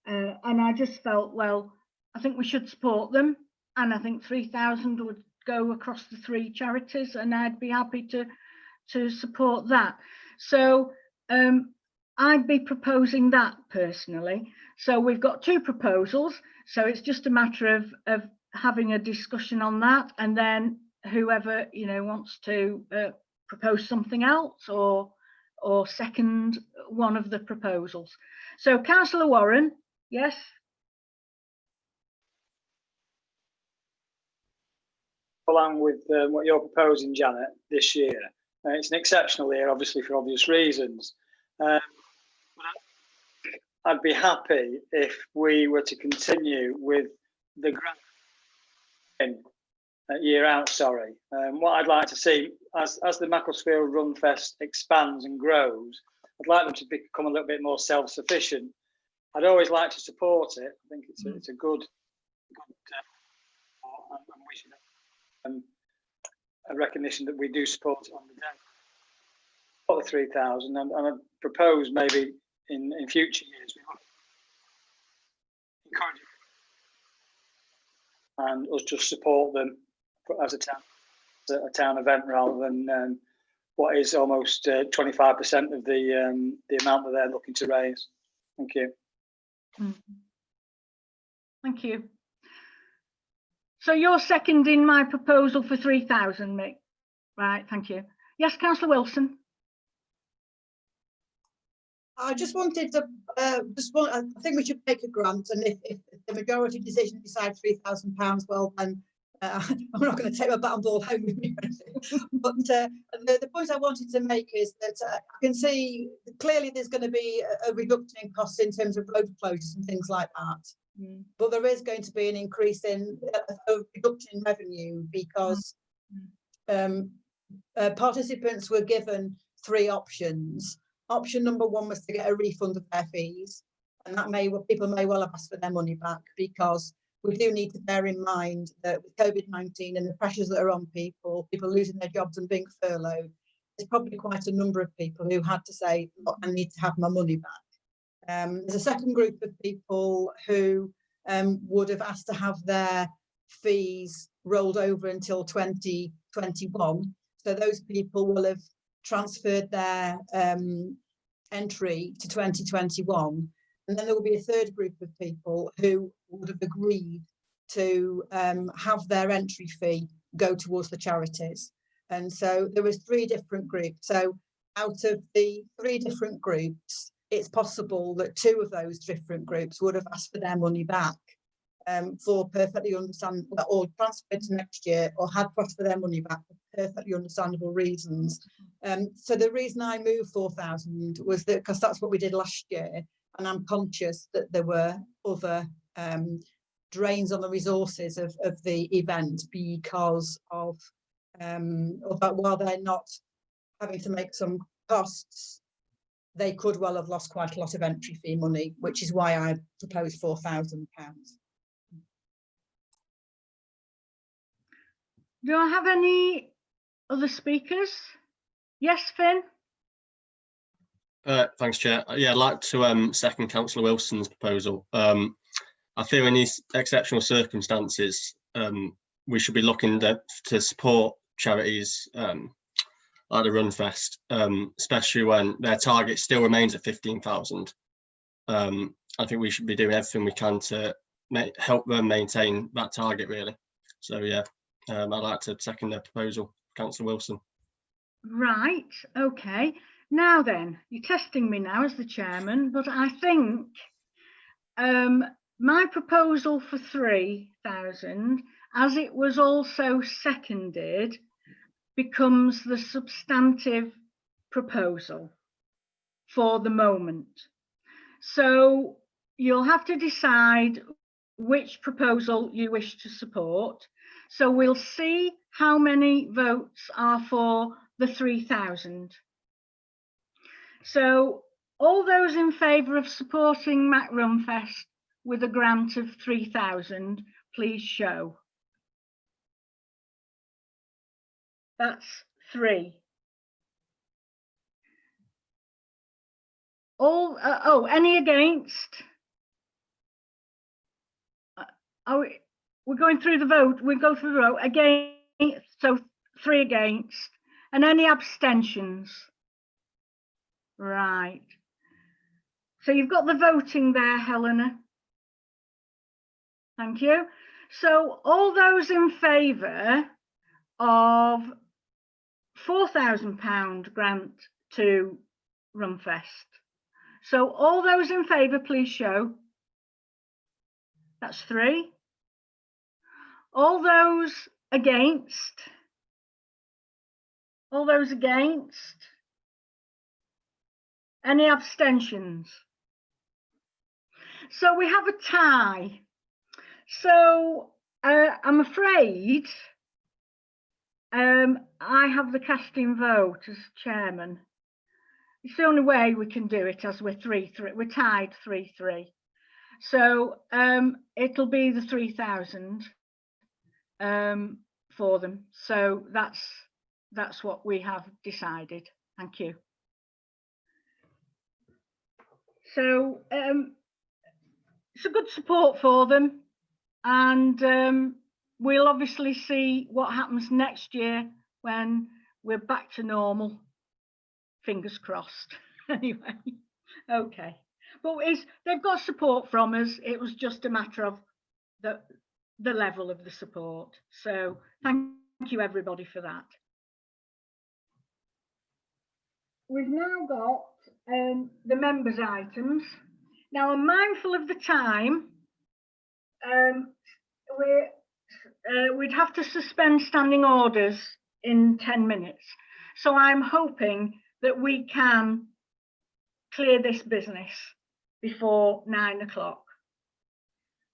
And I just felt, well, I think we should support them, and I think 3,000 would go across the 3 charities, and I'd be happy to support that. So I'd be proposing that personally. So we've got 2 proposals, so it's just a matter of having a discussion on that, and then whoever wants to propose something else or second one of the proposals. So Councillor Warren, yes. Along with what you're proposing, Janet, this year. It's an exceptional year, obviously, for obvious reasons. I'd be happy if we were to continue with the grant year out. What I'd like to see, as the Macclesfield Runfest expands and grows, I'd like them to become a little bit more self-sufficient. I'd always like to support it. I think it's a good and we should a recognition that we do support it on the day. For the 3,000, and I propose maybe in future years we might encourage and us just support them as a town event rather than what is almost 25% of the amount that they're looking to raise. Thank you. Thank you. So you're seconding my proposal for 3,000, Mick? Right, thank you. Yes, Councillor Wilson. I just wanted to, I think we should make a grant, and if the majority decision decides £3,000, well then I'm not going to take my bat and ball home with me. But the point I wanted to make is that I can see clearly there's going to be a reduction in costs in terms of road closures and things like that. But there is going to be an increase in a reduction in revenue because participants were given 3 options. Option number 1 was to get a refund of their fees, and that people may well have asked for their money back, because we do need to bear in mind that with COVID-19 and the pressures that are on people losing their jobs and being furloughed, there's probably quite a number of people who had to say, look, I need to have my money back. There's a second group of people who would have asked to have their fees rolled over until 2021. So those people will have transferred their entry to 2021. And then there will be a third group of people who would have agreed to have their entry fee go towards the charities. And so there was 3 different groups. So out of the 3 different groups, it's possible that 2 of those different groups would have asked for their money back for perfectly understandable, or transferred to next year, or had asked for their money back for perfectly understandable reasons. So the reason I moved 4,000 was that because that's what we did last year, and I'm conscious that there were other drains on the resources of the event because of that while they're not having to make some costs, they could well have lost quite a lot of entry fee money, which is why I proposed £4,000. Do I have any other speakers? Yes, Finn? Thanks, Chair. Yeah, I'd like to second Councillor Wilson's proposal. I feel in these exceptional circumstances, we should be looking to support charities like the Runfest, especially when their target still remains at 15,000. I think we should be doing everything we can to help them maintain that target, really. So yeah, I'd like to second the proposal, Councillor Wilson. Right, okay. Now then, you're testing me now as the chairman, but I think my proposal for 3,000, as it was also seconded, becomes the substantive proposal for the moment. So you'll have to decide which proposal you wish to support. So we'll see how many votes are for the 3,000. So all those in favour of supporting Mac Runfest with a grant of 3,000, please show. That's 3. All, any against? We're going through the vote. We'll go through the vote. Against, so 3 against. And any abstentions? Right. So you've got the voting there, Helena. Thank you. So all those in favour of £4,000 grant to Runfest. So all those in favour, please show. That's 3. All those against? All those against? Any abstentions? So we have a tie. So I'm afraid I have the casting vote as chairman. It's the only way we can do it, as we're 3-3. We're tied 3-3. So it'll be the 3,000 for them. So that's what we have decided. Thank you. So it's a good support for them, and we'll obviously see what happens next year when we're back to normal. Fingers crossed. Anyway, okay. But they've got support from us. It was just a matter of the level of the support. So thank you everybody for that. We've now got the members' items. Now I'm mindful of the time. We'd have to suspend standing orders in 10 minutes. So I'm hoping that we can clear this business before 9 o'clock.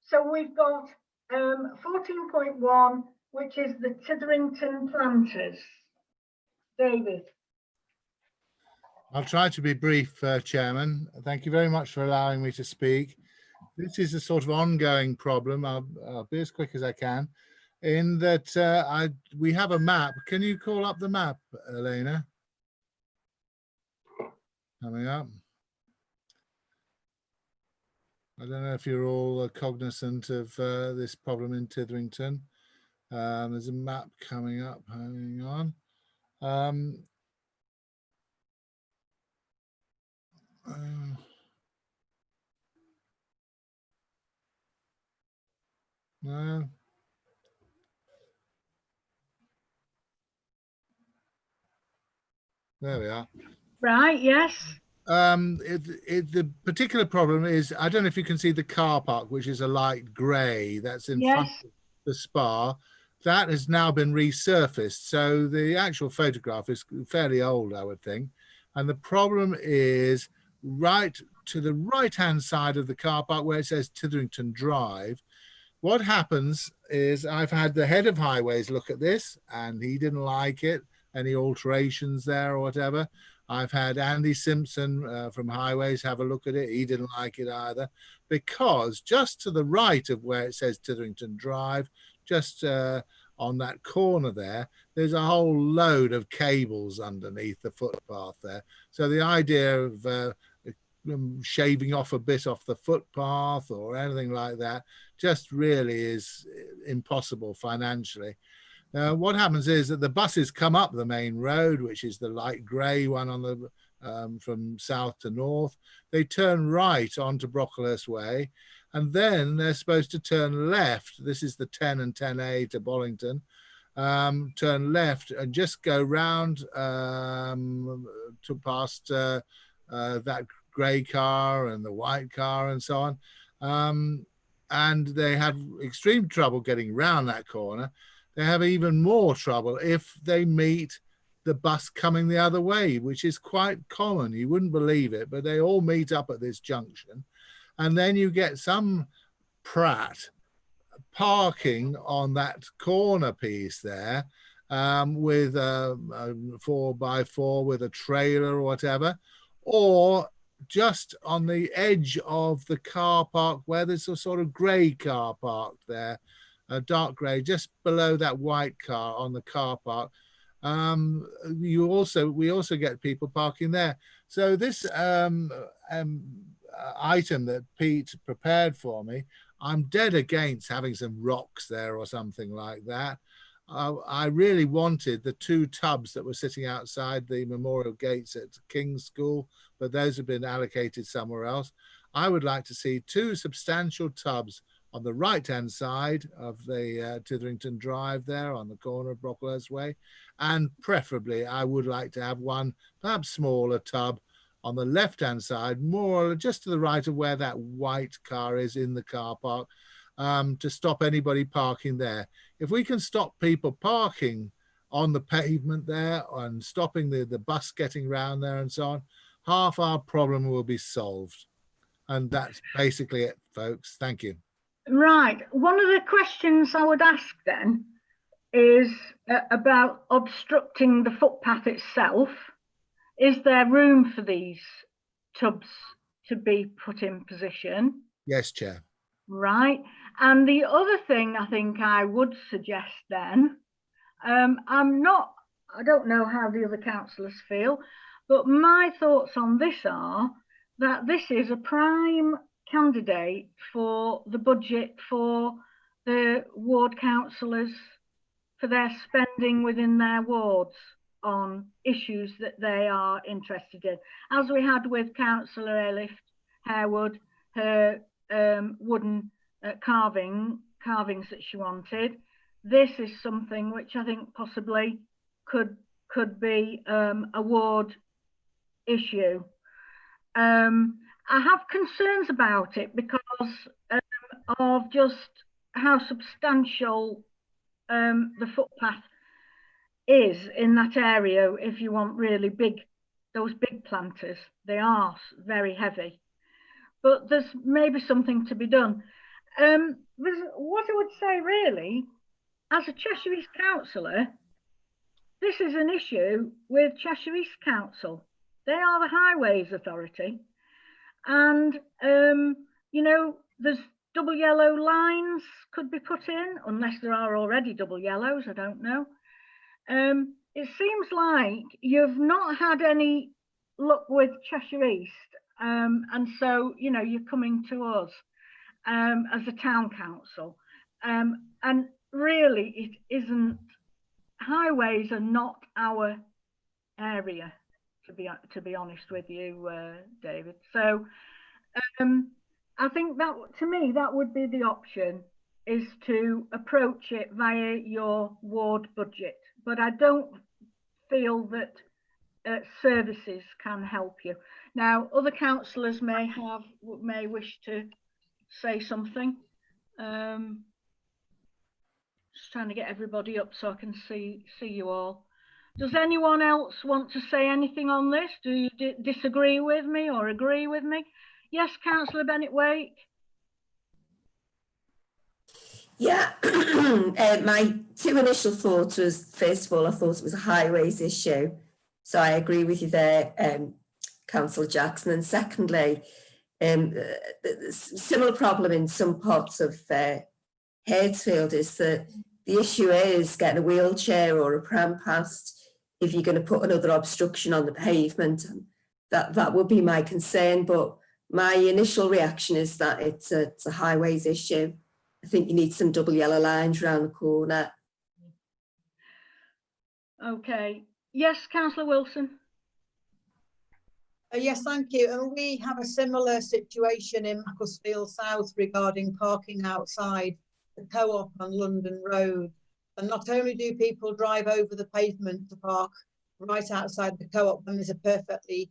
So we've got 14.1, which is the Titherington planters. David. I'll try to be brief, Chairman. Thank you very much for allowing me to speak. This is a sort of ongoing problem. I'll be as quick as I can. In that we have a map. Can you call up the map, Elena? Coming up. I don't know if you're all cognizant of this problem in Titherington. There's a map coming up. Hang on. No. There we are. Right, yes. The particular problem is, I don't know if you can see the car park, which is a light grey, that's in front of the spa. That has now been resurfaced. So the actual photograph is fairly old, I would think. And the problem is right to the right-hand side of the car park where it says Titherington Drive. What happens is I've had the head of highways look at this and he didn't like it, any alterations there or whatever. I've had Andy Simpson from Highways have a look at it. He didn't like it either, because just to the right of where it says Titherington Drive, just on that corner there, there's a whole load of cables underneath the footpath there. So the idea of shaving off a bit off the footpath or anything like that just really is impossible financially. What happens is that the buses come up the main road, which is the light grey one on the from south to north. They turn right onto Brocklehurst Way, and then they're supposed to turn left. This is the 10 and 10A to Bollington, turn left and just go round to past that grey car and the white car and so on. And they have extreme trouble getting round that corner. They have even more trouble if they meet the bus coming the other way, which is quite common. You wouldn't believe it, but they all meet up at this junction. And then you get some prat parking on that corner piece there with a 4x4 with a trailer or whatever, or just on the edge of the car park where there's a sort of grey car park there, a dark grey, just below that white car on the car park. We also get people parking there. So this item that Pete prepared for me, I'm dead against having some rocks there or something like that. I really wanted the 2 tubs that were sitting outside the memorial gates at King's School, but those have been allocated somewhere else. I would like to see 2 substantial tubs on the right-hand side of the Titherington Drive there on the corner of Brocklehurst Way. And preferably, I would like to have one, perhaps smaller tub on the left-hand side, more just to the right of where that white car is in the car park, to stop anybody parking there. If we can stop people parking on the pavement there and stopping the bus getting round there and so on, half our problem will be solved. And that's basically it, folks. Thank you. Right. One of the questions I would ask then is about obstructing the footpath itself. Is there room for these tubs to be put in position? Yes, Chair. Right. And the other thing I think I would suggest then, I don't know how the other councillors feel, but my thoughts on this are that this is a prime candidate for the budget for the ward councillors for their spending within their wards on issues that they are interested in. As we had with Councillor Airlift Harewood, her wooden carvings that she wanted. This is something which I think possibly could be a ward issue. I have concerns about it because of just how substantial the footpath is in that area. If you want really big, those big planters, they are very heavy. But there's maybe something to be done. What I would say really, as a Cheshire East councillor, this is an issue with Cheshire East Council. They are the highways authority. And, you know, there's double yellow lines could be put in, unless there are already double yellows, I don't know. It seems like you've not had any luck with Cheshire East. And so, you know, you're coming to us as a town council. And really, it isn't, highways are not our area, to be honest with you, David. So I think that, to me, that would be the option, is to approach it via your ward budget. But I don't feel that services can help you. Now, other councillors may wish to say something. Just trying to get everybody up so I can see you all. Does anyone else want to say anything on this? Do you disagree with me or agree with me? Yes, Councillor Bennett Wake. Yeah, my 2 initial thoughts was, first of all, I thought it was a highways issue. So I agree with you there, Councillor Jackson. And secondly, similar problem in some parts of Hertsfield is that the issue is getting a wheelchair or a pram past if you're going to put another obstruction on the pavement. That would be my concern. But my initial reaction is that it's a highways issue. I think you need some double yellow lines around the corner. Okay. Yes, Councillor Wilson. Yes, thank you. And we have a similar situation in Macclesfield South regarding parking outside the Co-op on London Road. And not only do people drive over the pavement to park right outside the co-op when there's a perfectly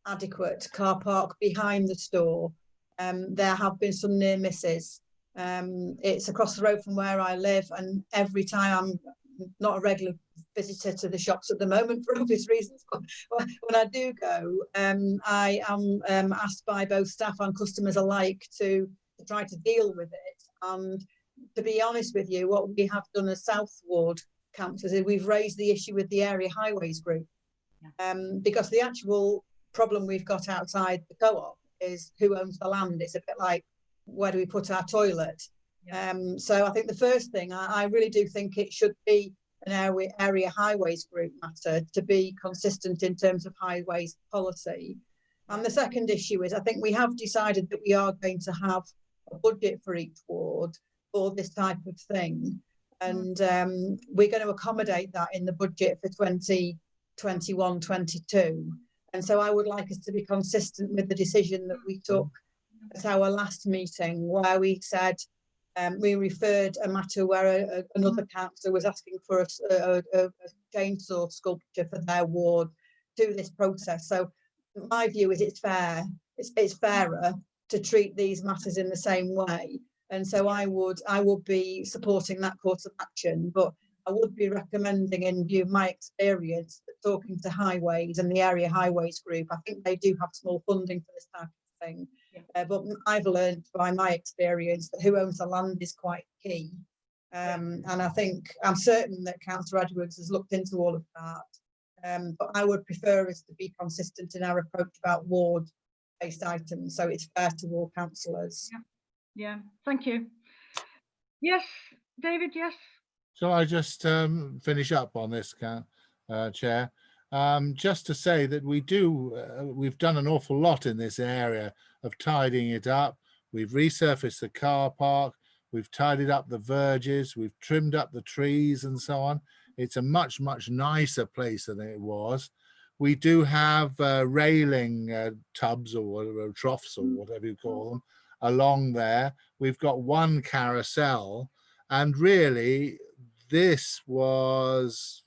adequate car park behind the store, there have been some near misses. It's across the road from where I live, and every time, I'm not a regular visitor to the shops at the moment for obvious reasons, but when I do go, I am asked by both staff and customers alike to try to deal with it. And to be honest with you, what we have done as South Ward councillors is we've raised the issue with the Area Highways Group, because the actual problem we've got outside the co-op is who owns the land. It's a bit like, where do we put our toilet? So I think the first thing, I really do think it should be an area highways group matter to be consistent in terms of highways policy. And the second issue is, I think we have decided that we are going to have a budget for each ward for this type of thing. And we're going to accommodate that in the budget for 2021-22. And so I would like us to be consistent with the decision that we took at our last meeting, where we said we referred a matter where another councillor was asking for a chainsaw sculpture for their ward to this process. So my view is it's fair. It's fairer to treat these matters in the same way. And so I would be supporting that course of action, but I would be recommending, in view of my experience, talking to Highways and the Area Highways Group. I think they do have small funding for this type of thing. But I've learned by my experience that who owns the land is quite key. And I think, I'm certain that Councillor Edwards has looked into all of that. But I would prefer us to be consistent in our approach about ward-based items, so it's fair to all councillors. Yeah, thank you. Yes, David, yes. Shall I just finish up on this, Chair? Just to say that we've done an awful lot in this area of tidying it up. We've resurfaced the car park, we've tidied up the verges, we've trimmed up the trees and so on. It's a much, much nicer place than it was. We do have railing tubs or troughs or whatever you call them along there. We've got one carousel, and really this was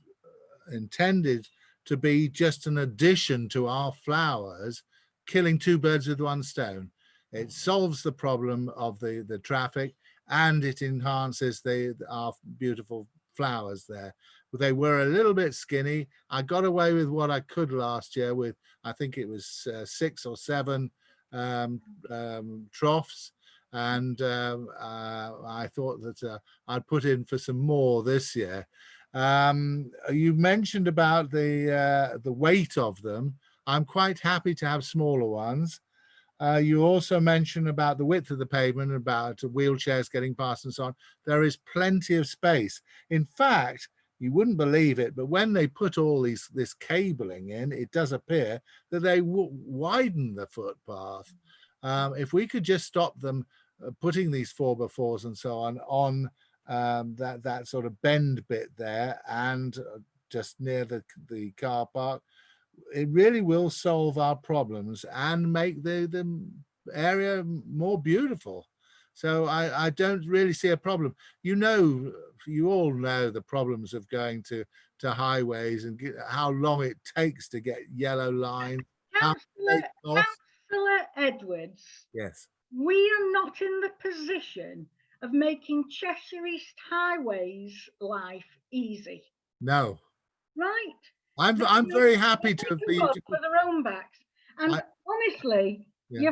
intended to be just an addition to our flowers, killing two birds with one stone. It solves the problem of the traffic, and it enhances our beautiful flowers there. They were a little bit skinny. I got away with what I could last year with, I think it was 6 or 7 troughs, and I thought that I'd put in for some more this year. You mentioned about the weight of them. I'm quite happy to have smaller ones. You also mentioned about the width of the pavement, about wheelchairs getting past and so on. There is plenty of space. In fact, you wouldn't believe it, but when they put all this cabling in, it does appear that they widen the footpath. If we could just stop them putting these 4x4s and so on that sort of bend bit there and just near the car park, it really will solve our problems and make the area more beautiful. So I don't really see a problem. You all know the problems of going to highways and how long it takes to get yellow line. Councillor Edwards. Yes. We are not in the position of making Cheshire East Highways life easy. No. Right. I'm very happy to be for their own backs. And honestly, yeah.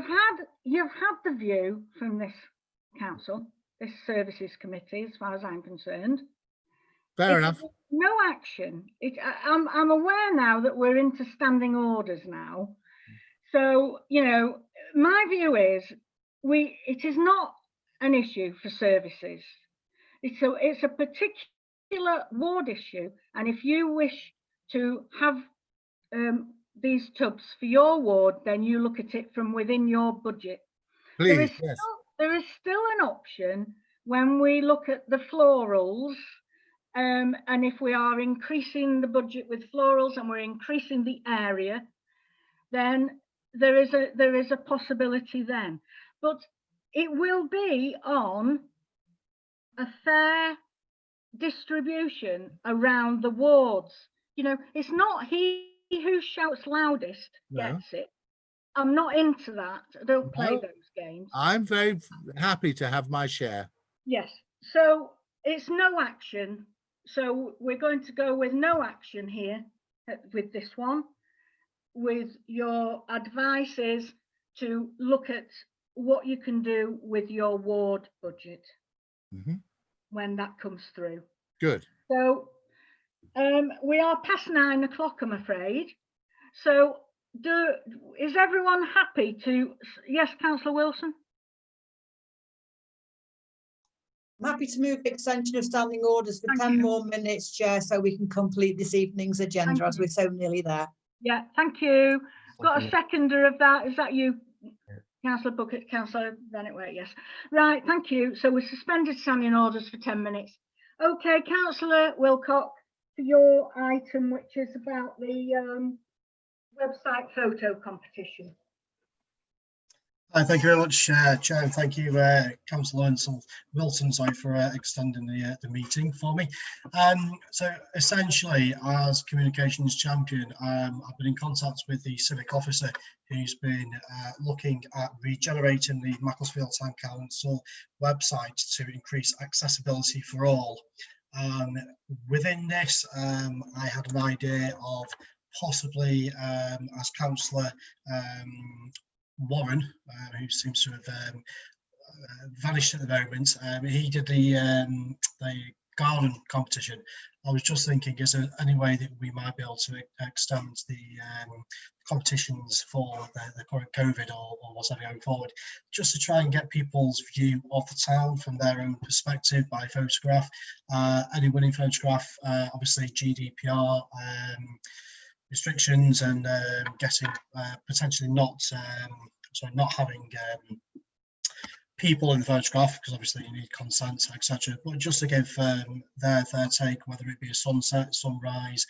you've had the view from this council, this services committee, as far as I'm concerned. Fair enough. No action. I'm aware now that we're into standing orders now. So, my view is it is not an issue for services. It's a particular ward issue, and if you wish to have these tubs for your ward, then you look at it from within your budget. Please, there is still an option when we look at the florals, and if we are increasing the budget with florals and we're increasing the area, then there is a possibility then. But it will be on a fair distribution around the wards. You know, it's not he who shouts loudest gets it. I'm not into that. I don't play No. those games. I'm very happy to have my share. Yes. So it's no action. So we're going to go with no action here with this one. With your advice is to look at what you can do with your ward budget when that comes through. Good. So we are past 9 o'clock, I'm afraid. So is everyone happy to, yes, Councillor Wilson? I'm happy to move the extension of standing orders for 10 more minutes, Chair, so we can complete this evening's agenda as we're so nearly there. Yeah, thank you. Got a seconder of that. Is that you, Councillor Bucket, Councillor Bennett? Yes. Right, thank you. So we suspended standing orders for 10 minutes. Okay, Councillor Wilcock, for your item, which is about the website photo competition. Thank you very much, Chair, and thank you, Councillor Wilson, for extending the meeting for me. So essentially, as communications champion, I've been in contact with the civic officer who's been looking at regenerating the Macclesfield Town Council website to increase accessibility for all. Within this, I had an idea of possibly, as Councillor Warren, who seems to have vanished at the moment, he did the garden competition. I was just thinking, is there any way that we might be able to extend the competitions for the current COVID or whatever going forward, just to try and get people's view of the town from their own perspective by photograph. Any winning photograph, obviously GDPR restrictions and getting potentially not having people in the photograph, because obviously you need consent, etc. But just to give their take, whether it be a sunset, sunrise,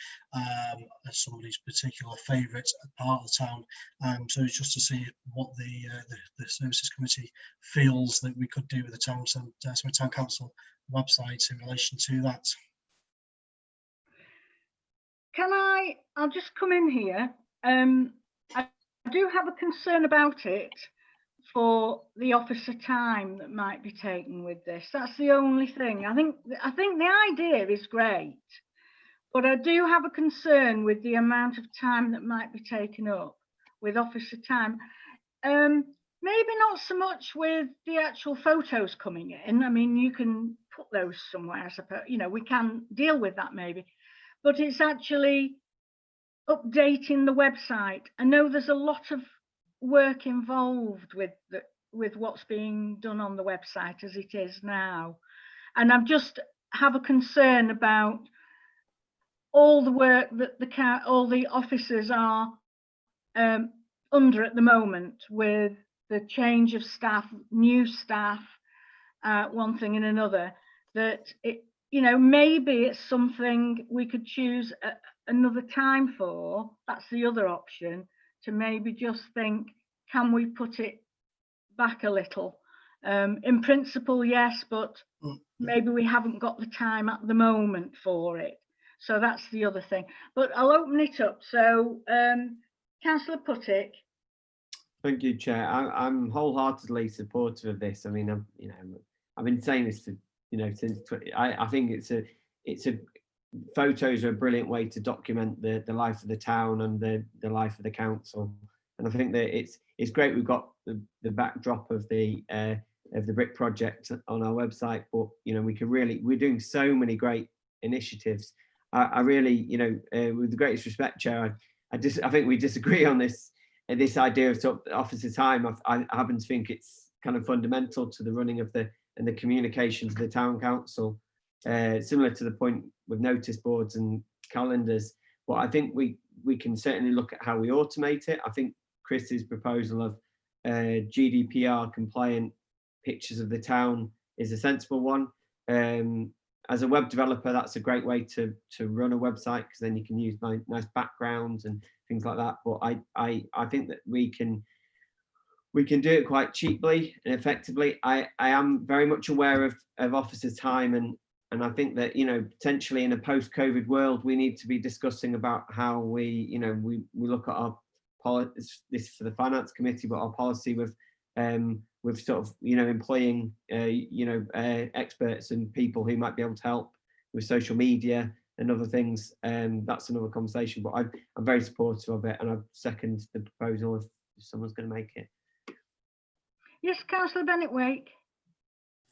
somebody's particular favourite part of the town. So it's just to see what the services committee feels that we could do with the town council website in relation to that. I'll just come in here. I do have a concern about it for the officer time that might be taken with this. That's the only thing. I think the idea is great, but I do have a concern with the amount of time that might be taken up with officer time. Maybe not so much with the actual photos coming in. I mean, you can put those somewhere, I suppose. You know, we can deal with that maybe. But it's actually updating the website. I know there's a lot of work involved with what's being done on the website as it is now, and I just have a concern about all the work that all the officers are under at the moment, with the change of staff, new staff, one thing and another. That it, you know, maybe it's something we could choose another time for. That's the other option, to maybe just think, can we put it back a little? In principle, yes, but maybe we haven't got the time at the moment for it. So that's the other thing. But I'll open it up. So, Councillor Puttick. Thank you, Chair. I'm wholeheartedly supportive of this. I mean, I've been saying this for, since I think it's a photos are a brilliant way to document the life of the town and the life of the council. And I think that it's great we've got the backdrop of the brick project on our website, but we're doing so many great initiatives. I really, with the greatest respect, Chair, I think we disagree on this idea of officer time. I happen to think it's kind of fundamental to the running of the communications of the town council, similar to the point with notice boards and calendars. But I think we can certainly look at how we automate it. I think Chris's proposal of GDPR compliant pictures of the town is a sensible one. As a web developer, that's a great way to run a website, because then you can use nice backgrounds and things like that. But I think that we can do it quite cheaply and effectively. I am very much aware of officers' time, and And I think that, you know, potentially in a post-COVID world, we need to be discussing about how we, you know, we look at our policy, this for the finance committee, but our policy with sort of, you know, employing, experts and people who might be able to help with social media and other things. That's another conversation, but I'm very supportive of it, and I second the proposal if someone's going to make it. Yes, Councillor Bennett-Wake.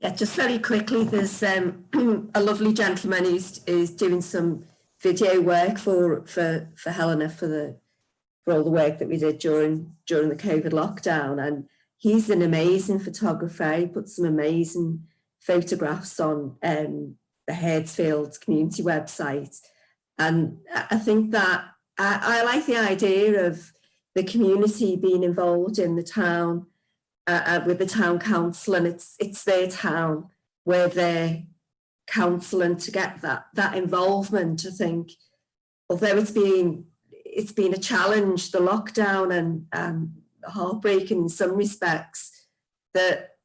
Yeah, just very quickly, there's a lovely gentleman who's doing some video work for Helena for all the work that we did during the COVID lockdown, and he's an amazing photographer. He put some amazing photographs on the Herdsfield community website, and I think that I like the idea of the community being involved in the town. With the town council, and it's their town where they're counselling to get that involvement. I think, although it's been a challenge, the lockdown, and heartbreaking in some respects, that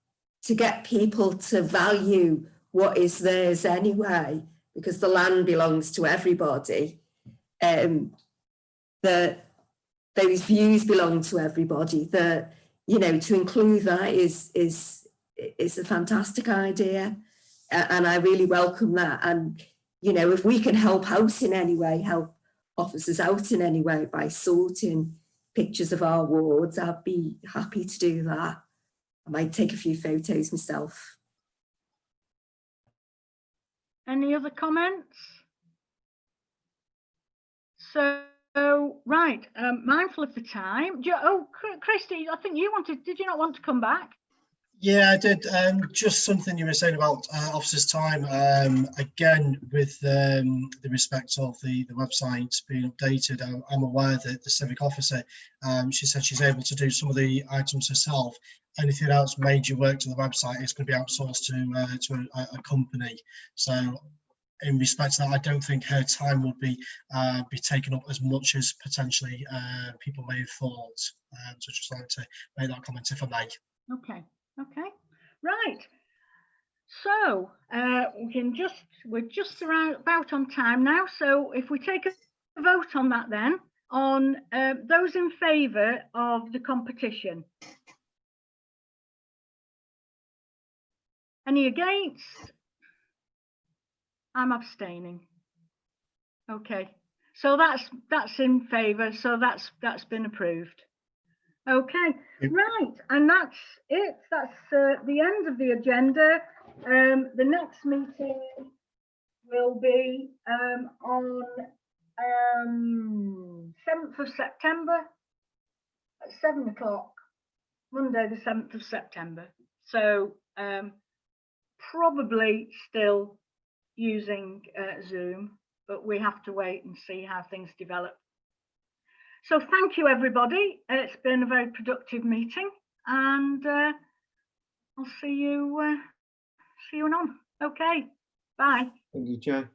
to get people to value what is theirs anyway, because the land belongs to everybody, that those views belong to everybody, that, you know, to include that is a fantastic idea, and I really welcome that. And, you know, if we can help out in any way, help officers out in any way by sorting pictures of our wards, I'd be happy to do that. I might take a few photos myself. Any other comments? So, right, mindful of the time. Christy, I think you did you not want to come back? Yeah, I did. Just something you were saying about officers' time. Again, with the respect of the website being updated, I'm aware that the civic officer, she said she's able to do some of the items herself. Anything else major work to the website is going to be outsourced to a company. So, in respect to that, I don't think her time would be taken up as much as potentially people may have thought. So just like to make that comment, if I may. Okay, right. So we're just about on time now. So if we take a vote on that, then on those in favour of the competition. Any against? I'm abstaining. Okay, so that's in favour. So that's been approved. Okay, right, and that's it. That's the end of the agenda. The next meeting will be on 7th of September at 7 o'clock, Monday the 7th of September. So probably still using Zoom, but we have to wait and see how things develop. So thank you, everybody. It's been a very productive meeting, and I'll see you on. Okay, bye. Thank you, Chair.